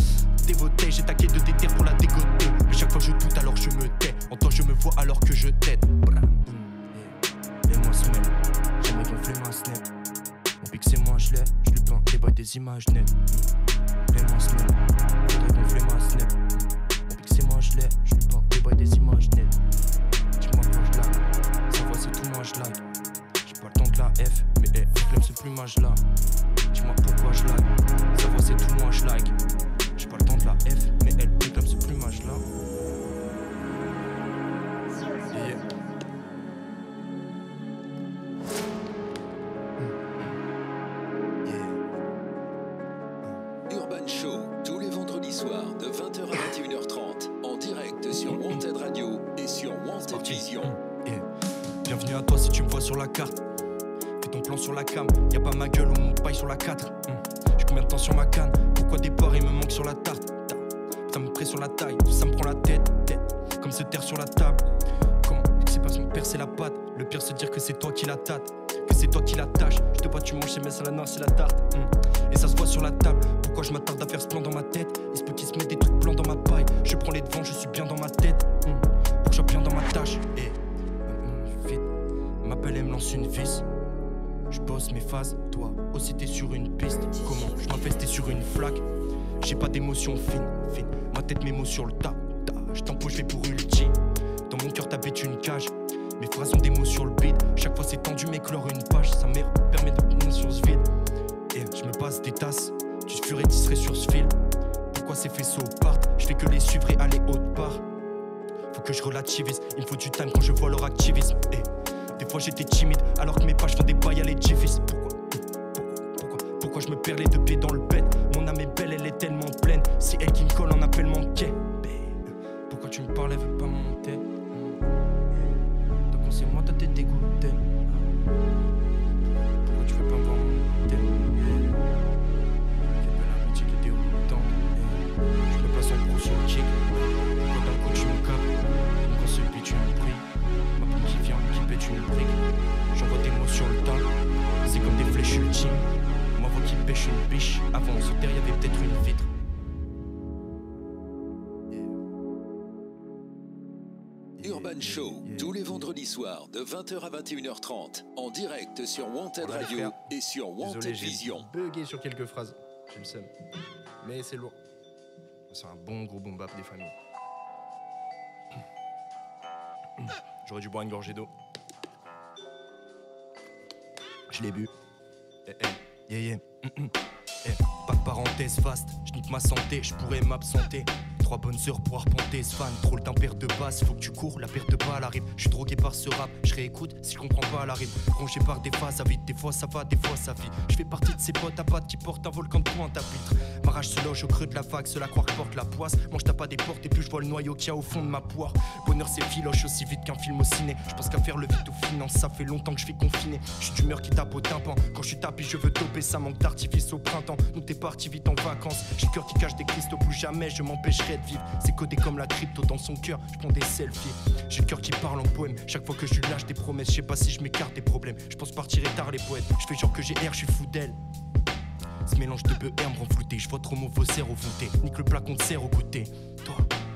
dévoter. J'ai taqué de déterre pour la dégoter. Mais chaque fois je doute alors je me tais. En toi je me vois alors que je t'aide. Et moi semaine, j'aimerais gonfler ma snap. Depuis que c'est moi je l'ai, je lui peins des bails des images nettes. Fais-moi snap, faudrait qu'on fait ma snap. Depuis que c'est moi je l'ai, je lui peins des bails des images nettes. Dis-moi quand je lag, ça va c'est tout moi je lag. J'ai pas le temps de la F, mais flemme ce plumage là. Dis-moi pourquoi je lag, ça va c'est tout moi je lag. J'ai pas le temps de la F, mais elle réclame ce plumage là. Urban Show, tous les vendredis soirs de 20h à 21h30, en direct sur Wanted Radio et sur Wanted Vision. Bienvenue à toi si tu me vois sur la carte. Fais ton plan sur la cam, y'a pas ma gueule ou mon paille sur la 4. J'ai combien de temps sur ma canne? Pourquoi des porcs il me manque sur la tarte? Ça me presse sur la taille, ça me prend la tête. Comme se taire sur la table. Comment c'est pas me percer la patte? Le pire c'est dire que c'est toi qui la tâte, que c'est toi qui la tâche. Je te vois tu manges, mais c'est la noix, c'est la tarte. Et ça se voit sur la table. Pourquoi je m'attarde à faire ce plan dans ma tête? Il se peut qu'il se mette des trucs blancs dans ma paille. Je prends les devants, je suis bien dans ma tête. Pour que je sois bien dans ma tâche. Et vite, m'appelle et me lance une vis. Je bosse mes phases, toi aussi t'es sur une piste. Comment je m'investis t'es sur une flaque. J'ai pas d'émotion fine. Ma tête mes mots sur le tas. Je t'empoche les pour ultime. Dans mon cœur t'habites une cage. Mes phrases ont des mots sur le beat. Chaque fois c'est tendu mais clore une page. Sa mère permet de tenir sur ce vide. Et je me passe des tasses. Tu furais tisserais sur ce fil. Pourquoi ces faisceaux partent? Je fais que les suivre et aller autre part. Faut que je relativise. Il me faut du time quand je vois leur activisme. Et des fois j'étais timide alors que mes pages font des bails à l'édifice. Pourquoi je me perds les deux pieds dans le bed? Mon âme est belle, elle est tellement pleine. C'est elle qui me colle en appelle manqué. Pourquoi tu me parles, elle veut pas monter? Donc c'est moi, t'as été dégoûté. Pourquoi tu veux pas me voir monter? Quelle belle amitié qui était déroutante. Je me place en pro sur le kick. Pourquoi d'un coup tu me capes? Quand ce beat tu me pries. Ma pomme qui vient, qui pète une brique. J'envoie des mots sur le tas. C'est comme des flèches ultimes. Ma voix qui pêche une biche. Avant on se terre, y'avait peut-être une vitre. Urban Show, tous les vendredis soirs de 20h à 21h30, en direct sur Wanted Radio et sur Wanted Vision. J'ai bugué sur quelques phrases, j'ai le seum. Mais c'est lourd. C'est un bon gros boom bap des familles. J'aurais dû boire une gorgée d'eau. Je l'ai bu. Pas de parenthèse vaste, je nique ma santé, je pourrais m'absenter. 3 bonnes heures pour arpenter ce fan. Trop le temps perte de basse, faut que tu cours, la perte de balle arrive. Je suis drogué par ce rap, je réécoute si je comprends pas la rime. Rongé par des phases à vide, des fois ça va, des fois ça vit. Je fais partie de ces potes à pattes qui portent un volcan de pointe à pitre. Ma rage se loge au creux de la vague, cela croire que porte la poisse. Mange t'as pas des portes et puis je vois le noyau qu'il y a au fond de ma poire. Bonheur c'est filoche aussi vite qu'un film au ciné. Je pense qu'à faire le vide ou finance, ça fait longtemps que je suis confiné. Je suis d'humeur qui tape au tympan. Quand je suis tapis je veux toper, ça manque d'artifice au printemps. Nous t'es parti vite en vacances. J'ai le cœur qui cache des cristaux, plus jamais je m'empêcherai de vivre. C'est codé comme la crypto dans son cœur, je prends des selfies. J'ai le cœur qui parle en poème. Chaque fois que je lui lâche des promesses, je sais pas si je m'écarte des problèmes. Je pense partir tard les poètes. Je fais genre que j'ai air, je suis fou d'elle. Ce mélange de bœuf me rend flouté. Je vois trop mon faussaire au voûté. Nique le plat qu'on te sert au goûter.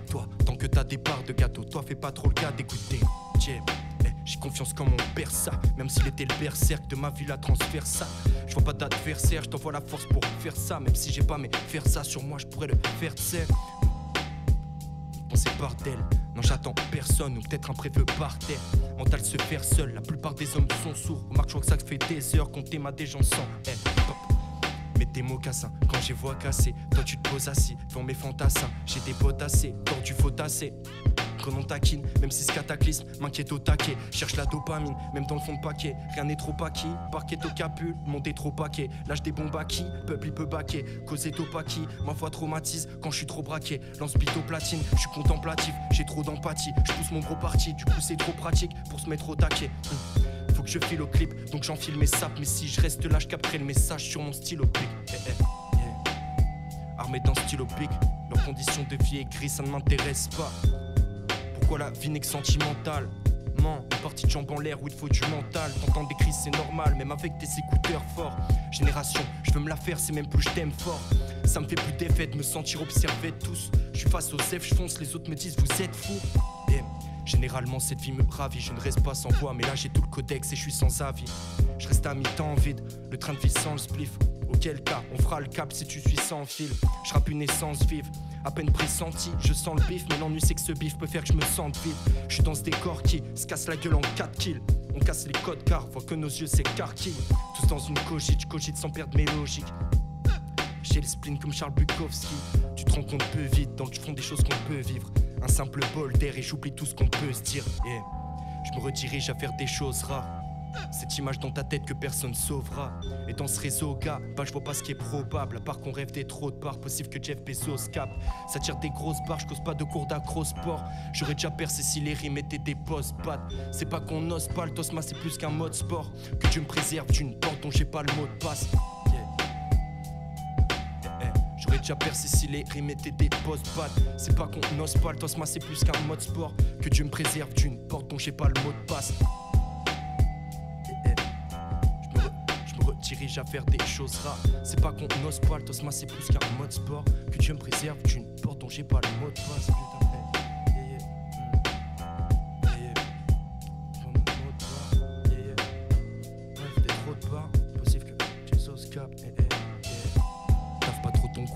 Toi, tant que t'as des parts de gâteau, toi fais pas trop le cas d'écouter. J'ai confiance quand mon père ça. Même s'il était le berserk de ma vie la transfère ça. Je vois pas d'adversaire, je t'envoie la force pour faire ça. Même si j'ai pas mais faire ça sur moi je pourrais le faire t'sais. C'est par d'elle, non j'attends personne ou peut-être un préveu par terre. Mental se faire seul, la plupart des hommes sont sourds. Remarque je vois que ça fait des heures qu'on t'émate des gens sans mets tes mocassins quand j'ai voix cassée. Toi tu te poses assis devant mes fantassins. J'ai des potes assez, tordu faut tasser. Quand on taquine, même si ce cataclysme m'inquiète au taquet. Cherche la dopamine, même dans le fond de paquet. Rien n'est trop acquis, parquet au capule, monter trop paquet. Lâche des bombes à qui, peuple il peut baquer. Causer topaki, ma voix traumatise quand je suis trop braqué. Lance bito platine, je suis contemplatif, j'ai trop d'empathie. Je pousse mon gros parti, du coup c'est trop pratique pour se mettre au taquet. Faut que je file au clip, donc j'enfile mes sapes. Mais si je reste là, je capterai le message sur mon stylo pic. Armé d'un stylo pic, leurs conditions de vie écrites, ça ne m'intéresse pas. Pourquoi la vie n'est que sentimentale? Une partie de jambes en l'air où il faut du mental. T'entends des cris c'est normal, même avec tes écouteurs forts. Génération, je veux me la faire, c'est même plus je t'aime fort. Ça me fait plus d'effet de me sentir observé de tous. Je suis face aux F, je fonce, les autres me disent vous êtes fous. Généralement cette vie me ravit, je ne reste pas sans voix, mais là j'ai tout le codex et je suis sans avis. Je reste à mi-temps vide, le train de vie sans le spliff. Auquel cas on fera le cap si tu suis sans fil. Je rappe une essence vive, à peine pressenti, je sens le bif. Mais l'ennui c'est que ce bif peut faire que je me sente vide. Je suis dans ce décor qui se casse la gueule en 4 kills. On casse les codes car voit que nos yeux s'écarquillent. Tous dans une cogite, je cogite sans perdre mes logiques. J'ai le spleen comme Charles Bukowski. Tu te rends compte peu vite dans le fond des choses qu'on peut vivre. Un simple bol d'air et j'oublie tout ce qu'on peut se dire. Yeah. Je me redirige à faire des choses rares. Cette image dans ta tête que personne sauvera. Et dans ce réseau gars, bah je vois pas ce qui est probable. À part qu'on rêve des trop de parts, possible que Jeff Bezos capte. Ça tire des grosses barres, je cause pas de cours d'accro-sport. J'aurais déjà percé si les rimes étaient des post-bad. C'est pas qu'on ose pas, le Tosma c'est plus qu'un mode sport. Que Dieu me préserve d'une porte dont j'ai pas le mot de passe. J'aurais déjà percé si les rimes étaient des post-bad. C'est pas qu'on n'ose pas, le Tosma c'est plus qu'un mode sport. Que Dieu me préserve d'une porte dont j'ai pas le mot de passe. Je me dirige à faire des choses rares. C'est pas qu'on n'ose pas, le Tosma c'est plus qu'un mode sport. Que Dieu me préserve d'une porte dont j'ai pas le mot de passe.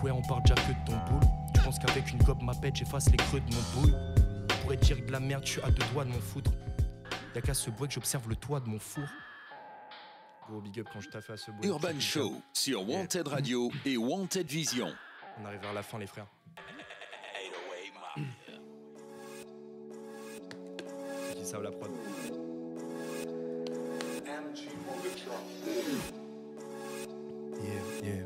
On parle déjà que de ton boule. Tu penses qu'avec une gobe ma pète j'efface les creux de mon bouille. Pour être dire de la merde, je suis à 2 doigts de mon foutre. Y'a qu'à ce bois que j'observe le toit de mon four. Gros big up quand je taffais à ce bois. Urban Show sur Wanted Radio et Wanted Vision. On arrive vers la fin les frères. C'est qui savent la prod. Yeah.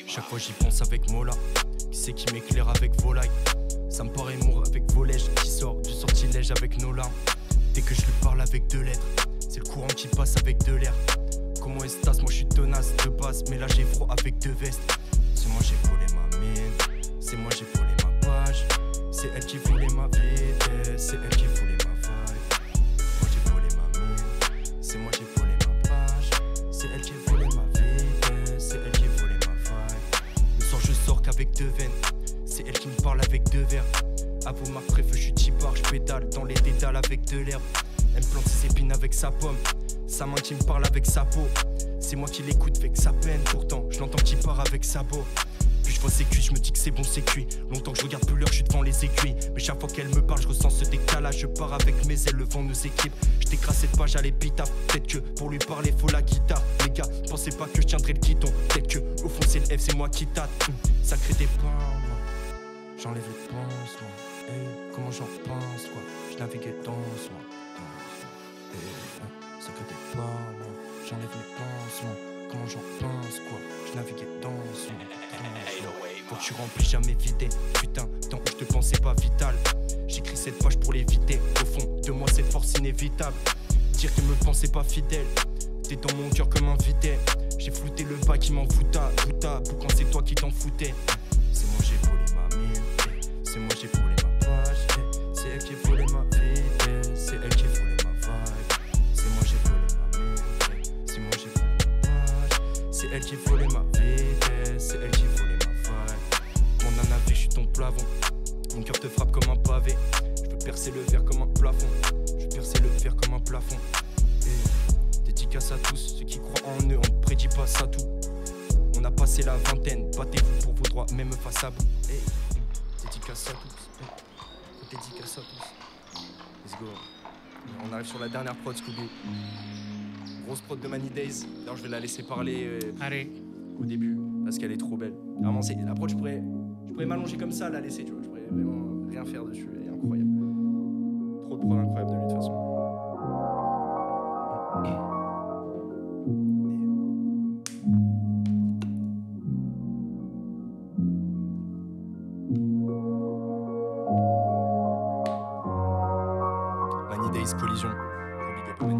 Chaque fois j'y pense avec Mola. Qui c'est qui m'éclaire avec volaille. Ça me paraît mourir avec volège. Qui sort du sortilège avec nos larmes. Dès que je lui parle avec 2 lettres, c'est le courant qui passe avec de l'air. Comment est-ce moi je suis tenace de base. Mais là j'ai froid avec 2 vestes. C'est moi j'ai volé ma mine. C'est moi j'ai volé ma page. C'est elle qui voulait ma vie. C'est elle qui voulait ma vibe. Moi j'ai volé ma mine. C'est moi j'ai volé ma page. C'est elle qui voulait ma vie. C'est elle qui voulait ma vibe. Le soir je sors qu'avec 2 veines. C'est elle qui me parle avec 2 verres. À vos marques préfeux je suis tipard. Je pédale dans les dédales avec de l'herbe. Elle me plante ses épines avec sa pomme. Sa main qui me parle avec sa peau. C'est moi qui l'écoute avec sa peine. Pourtant je l'entends qui part avec sa beau. Puis je vois ses cuits, je me dis que c'est bon, c'est cuit. Longtemps que je regarde plus l'heure, je suis devant les aiguilles. Mais chaque fois qu'elle me parle, je ressens ce décalage. Je pars avec mes ailes, le vent nous équipe. Je t'écrase cette page à l'épitaphe. Peut-être que pour lui parler, faut la guitare. Les gars, pensez pas que je tiendrai le guidon. Peut-être que au fond c'est le F, c'est moi qui tâte. Ça crée des pains, moi. J'enlève les pansements. Hey, comment j'en pense, quoi. Je naviguais dans ce moi. Ça crée des pains, moi. J'enlève les pansements. Comment j'en pense, quoi. Je naviguais dans ce monde. Faut que tu remplis jamais vidé. Putain, tant que je te pensais pas vital. J'écris cette page pour l'éviter. Au fond de moi cette force inévitable. Dire qu'il me pensait pas fidèle. T'es dans mon cœur comme invité. J'ai flouté le bas qui m'en fouta. Pour quand c'est toi qui t'en foutais. C'est moi j'ai volé ma mine. C'est moi j'ai volé ma page. C'est elle qui volait ma vie. C'est elle qui volait ma vibe. C'est moi j'ai volé ma mine. C'est moi j'ai volé ma page. C'est elle qui volait ma vie. C'est elle qui volait ma vibe. Mon anavé, je suis ton plafond. Mon cœur te frappe comme un pavé. Je veux percer le verre comme un plafond. Je veux percer le verre comme un plafond. Et dédicace à tous ceux qui croient en eux. On ne prédit pas ça tout. On a passé la vingtaine. Battez-vous pour vos droits, même face à vous. Hey, dédicace à tous. Hey, dédicace à tous. Let's go. On arrive sur la dernière prod, Scooby. Grosse prod de Many Days. D'ailleurs, je vais la laisser parler au début parce qu'elle est trop belle. Vraiment, c'est la prod, je pourrais m'allonger comme ça, la laisser, tu vois. Je pourrais vraiment rien faire dessus. Elle est incroyable. Trop de prod incroyable de lui, de toute façon. Many Days Collision. Gros big up, Many.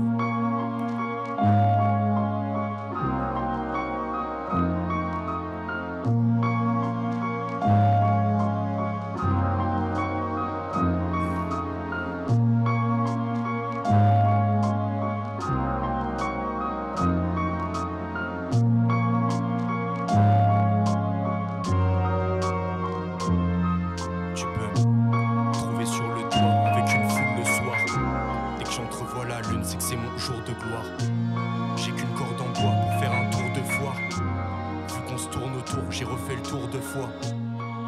fois.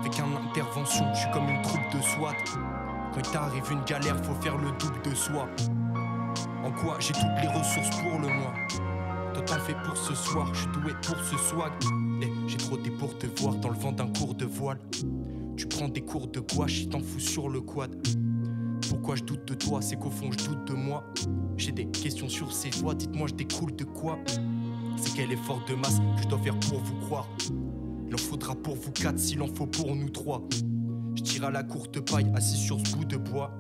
Avec une intervention, je suis comme une troupe de SWAT. Quand il t'arrive une galère, faut faire le double de soi. En quoi j'ai toutes les ressources pour le mois. Toi t'en fais pour ce soir, je suis doué pour ce swag. J'ai trotté pour te voir dans le vent d'un cours de voile. Tu prends des cours de gouache, t'en fous sur le quad. Pourquoi je doute de toi, c'est qu'au fond je doute de moi. J'ai des questions sur ces voix, dites-moi je découle de quoi. C'est quel effort de masse que je dois faire pour vous croire. Il en faudra pour vous quatre, s'il en faut pour nous trois. Je tire à la courte paille, assis sur ce bout de bois.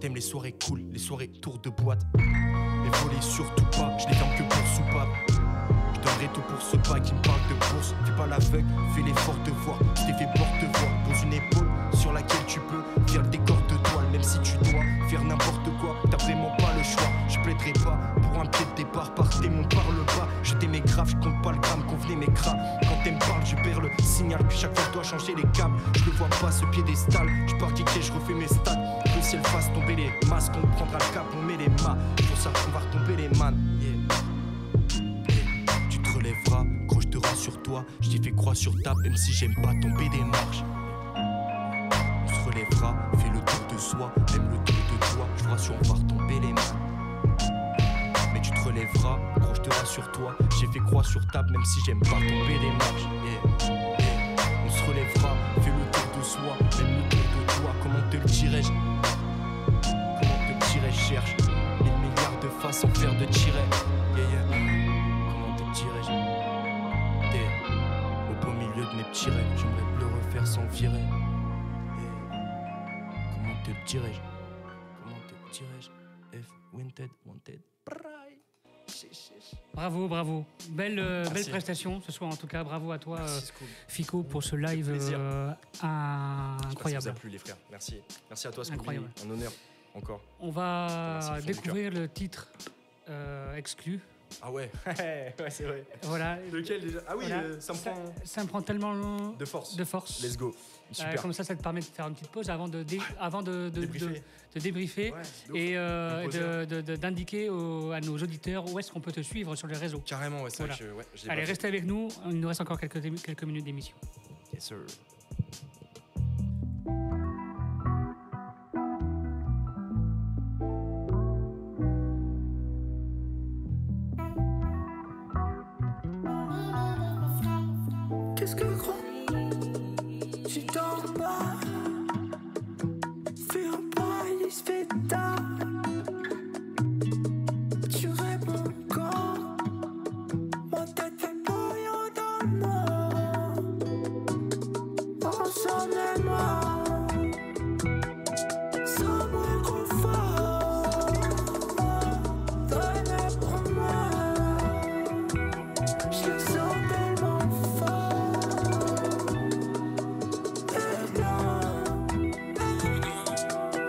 T'aimes les soirées cool, les soirées tour de boîte. Les volets surtout pas, je les ferme que pour soupape. Je donnerai tout pour ce pas qui me parle de bourse. Fais pas l'aveugle, fais l'effort de voir. Je t'ai fait porte-voix, pose une épaule sur laquelle tu peux faire le décor de toile. Même si tu dois faire n'importe quoi, t'as vraiment pas le choix. Je plaiderai pas pour un pied de départ, partez mon par le bas. Je t'aimais grave, je compte pas le gramme, convenez mes crabes. Quand elle me parle, je perds le signal. Puis chaque fois je dois changer les câbles. Je le vois pas ce piédestal. Je pars kicker, je refais mes stats. Le ciel fasse tomber les masques, on prendra le cap, on met les mâts. Pour ça qu'on va retomber les man. Tu te relèveras, gros je te rassure toi. Je t'ai fait croix sur table, même si j'aime pas tomber des marches. On se relèvera, fais le tour de soi, même le tour de toi. Je vous rassure, on va retomber les mains. Mais tu te relèveras, gros je te rassure toi. J'ai fait croix sur table, même si j'aime pas tomber les marches. On se relèvera, fais le tour de soi, même le tour de toi. Comment te le dirais-je? Cherche 1000 milliards de façons de faire de tirer. Comment te dirais-je? T'es au beau milieu de mes petits rêves. J'aimerais le refaire sans virer. Comment te dirais-je? F Wanted. Bravo. Belle prestation ce soir en tout cas. Bravo à toi, Fico, pour ce live incroyable. Ça vous a plu les frères. Merci à toi, Scooby. Un honneur. Encore. On va découvrir le titre exclu. Ah ouais, c'est vrai. Voilà. Lequel déjà? Ah oui, voilà. Ça me prend tellement de force. Let's go. Super. Comme ça te permet de faire une petite pause avant de débriefer ouais, et d'indiquer à nos auditeurs où est-ce qu'on peut te suivre sur les réseaux. Carrément, ouais, c'est voilà. vrai que je l'ai Allez, restez avec nous. Il nous reste encore quelques minutes d'émission. Yes, sir. Qu'est-ce que gros, tu dors pas. Fais un pas, il se fait tard. Tu réponds quand ma tête fait bouillir dans le noir. Oh, ça m'est noir. Ça m'est confort. Donnez pour moi. Je le sens tellement fort.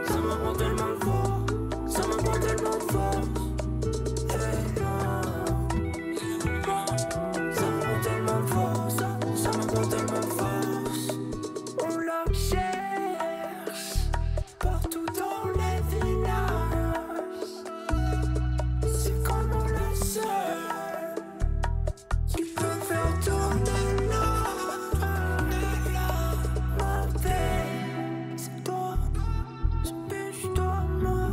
Ça me prend tellement fort. Ça me prend tellement fort. Ça me prend tellement fort. Ça me prend tellement force. On la cherche partout dans les villages. C'est comme on le seul qui peut faire tourner ma vie. C'est toi, c'est toi, moi.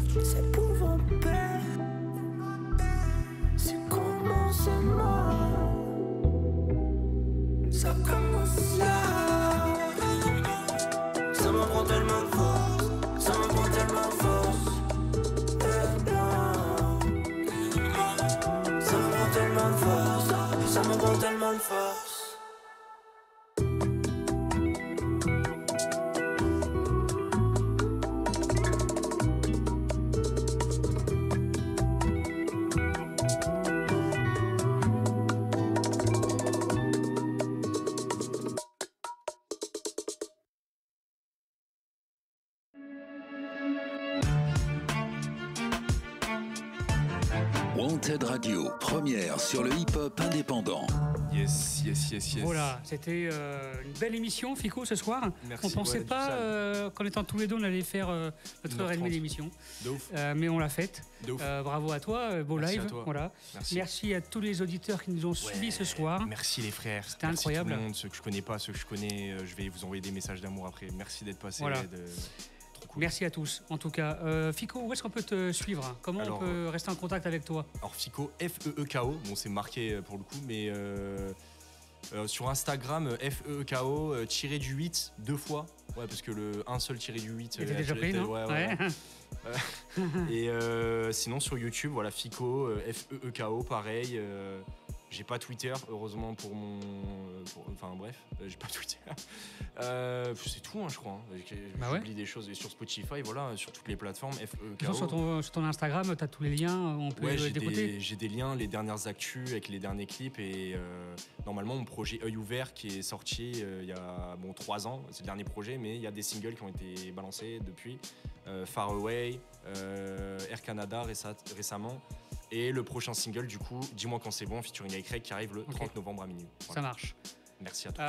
Je suis c'est pour vos paix. C'est comment c'est mort. Ça commence là. Ça me prend tellement de force. Ça me prend tellement de force. Ça me prend tellement de force. Ça me prend tellement de force. Wanted Radio, première sur le hip-hop indépendant. Yes. Voilà, c'était une belle émission, Fico, ce soir. Merci, on pensait pas qu'en étant tous les deux, on allait faire notre heure et demie d'émission. De ouf. Mais on l'a faite. De ouf. Bravo à toi, beau Merci live. à toi. Voilà. Merci à tous les auditeurs qui nous ont suivis ce soir. Merci les frères. C'était incroyable. Tout le monde, ceux que je connais pas, ceux que je connais, je vais vous envoyer des messages d'amour après. Merci d'être passé. Voilà. Cool. Merci à tous. En tout cas, Fico, où est-ce qu'on peut te suivre? Comment on peut rester en contact avec toi? Alors Fico, F-E-E-K-O, bon c'est marqué pour le coup, mais sur Instagram, F-E-E-K-O, tiré du 8, 2 fois. Ouais, parce que un seul tiré du 8... était déjà pris, non? Ouais. Et sinon sur YouTube, voilà, Fico, F-E-E-K-O, pareil. J'ai pas Twitter, heureusement pour mon... Enfin bref, j'ai pas Twitter. C'est tout, hein, je crois. J'oublie des choses. Et sur Spotify, voilà, sur toutes les plateformes, F-E-K-O. Sur ton Instagram, tu as tous les liens, on peut les écouter. J'ai des liens, les dernières actus avec les derniers clips. Et normalement, mon projet Œil Ouvert qui est sorti il y a 3 ans, c'est le dernier projet, mais il y a des singles qui ont été balancés depuis. Far Away, Air Canada récemment. Et le prochain single, du coup, Dis-moi quand c'est bon, featuring avec Craig, qui arrive le 30 novembre à minuit. Voilà. Ça marche. Merci à tous.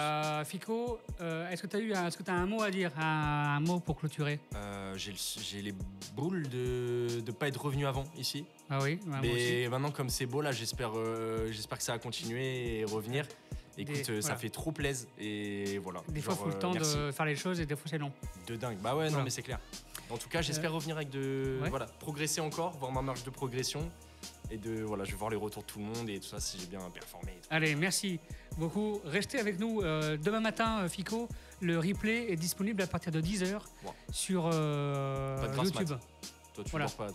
Fico, est-ce que tu as un mot à dire, un mot pour clôturer? J'ai les boules de ne pas être revenu avant ici. Ah oui, mais maintenant, comme c'est beau, là, j'espère que ça va continuer et revenir. Écoute, ça fait trop plaisir. Et voilà. Des fois, il faut le temps de faire les choses et des fois, c'est long. De dingue. Bah ouais, non, mais c'est clair. En tout cas, j'espère revenir avec progresser encore, voir ma marge de progression. Et je vais voir les retours de tout le monde et tout ça, si j'ai bien performé. Allez, merci beaucoup. Restez avec nous. Demain matin, Fico, le replay est disponible à partir de 10h sur YouTube. Toi, tu ne dors pas.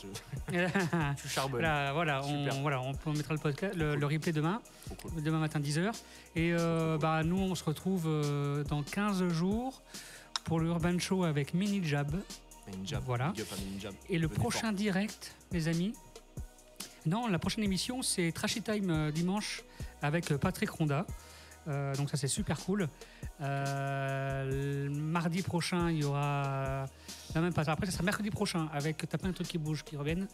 Tu charbonnes. On mettra le podcast, le replay demain. Cool. Demain matin, 10h. Et nous, on se retrouve dans 15 jours pour le Urban Show avec Mini Jab. Voilà. Et le prochain direct, les amis. Non, la prochaine émission, c'est Trashy Time dimanche avec Patrick Ronda. Donc ça, c'est super cool. Mardi prochain, il y aura... Non, même pas. Après, ça sera mercredi prochain avec T'as plein de trucs qui bougent, qui reviennent.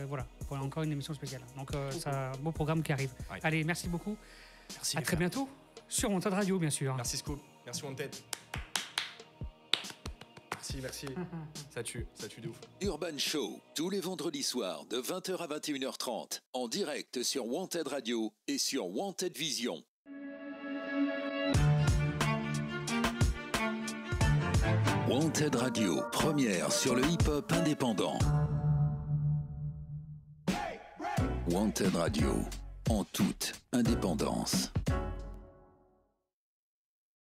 Voilà, pour encore une émission spéciale. Donc, c'est un beau programme qui arrive. Ouais. Allez, merci beaucoup. Merci. À très bientôt sur Wanted Radio, bien sûr. Merci, Scoop. Merci, Wanted. Merci. Ça tue de ouf. Urban Show, tous les vendredis soirs de 20h à 21h30, en direct sur Wanted Radio et sur Wanted Vision. Wanted Radio, première sur le hip-hop indépendant. Wanted Radio, en toute indépendance.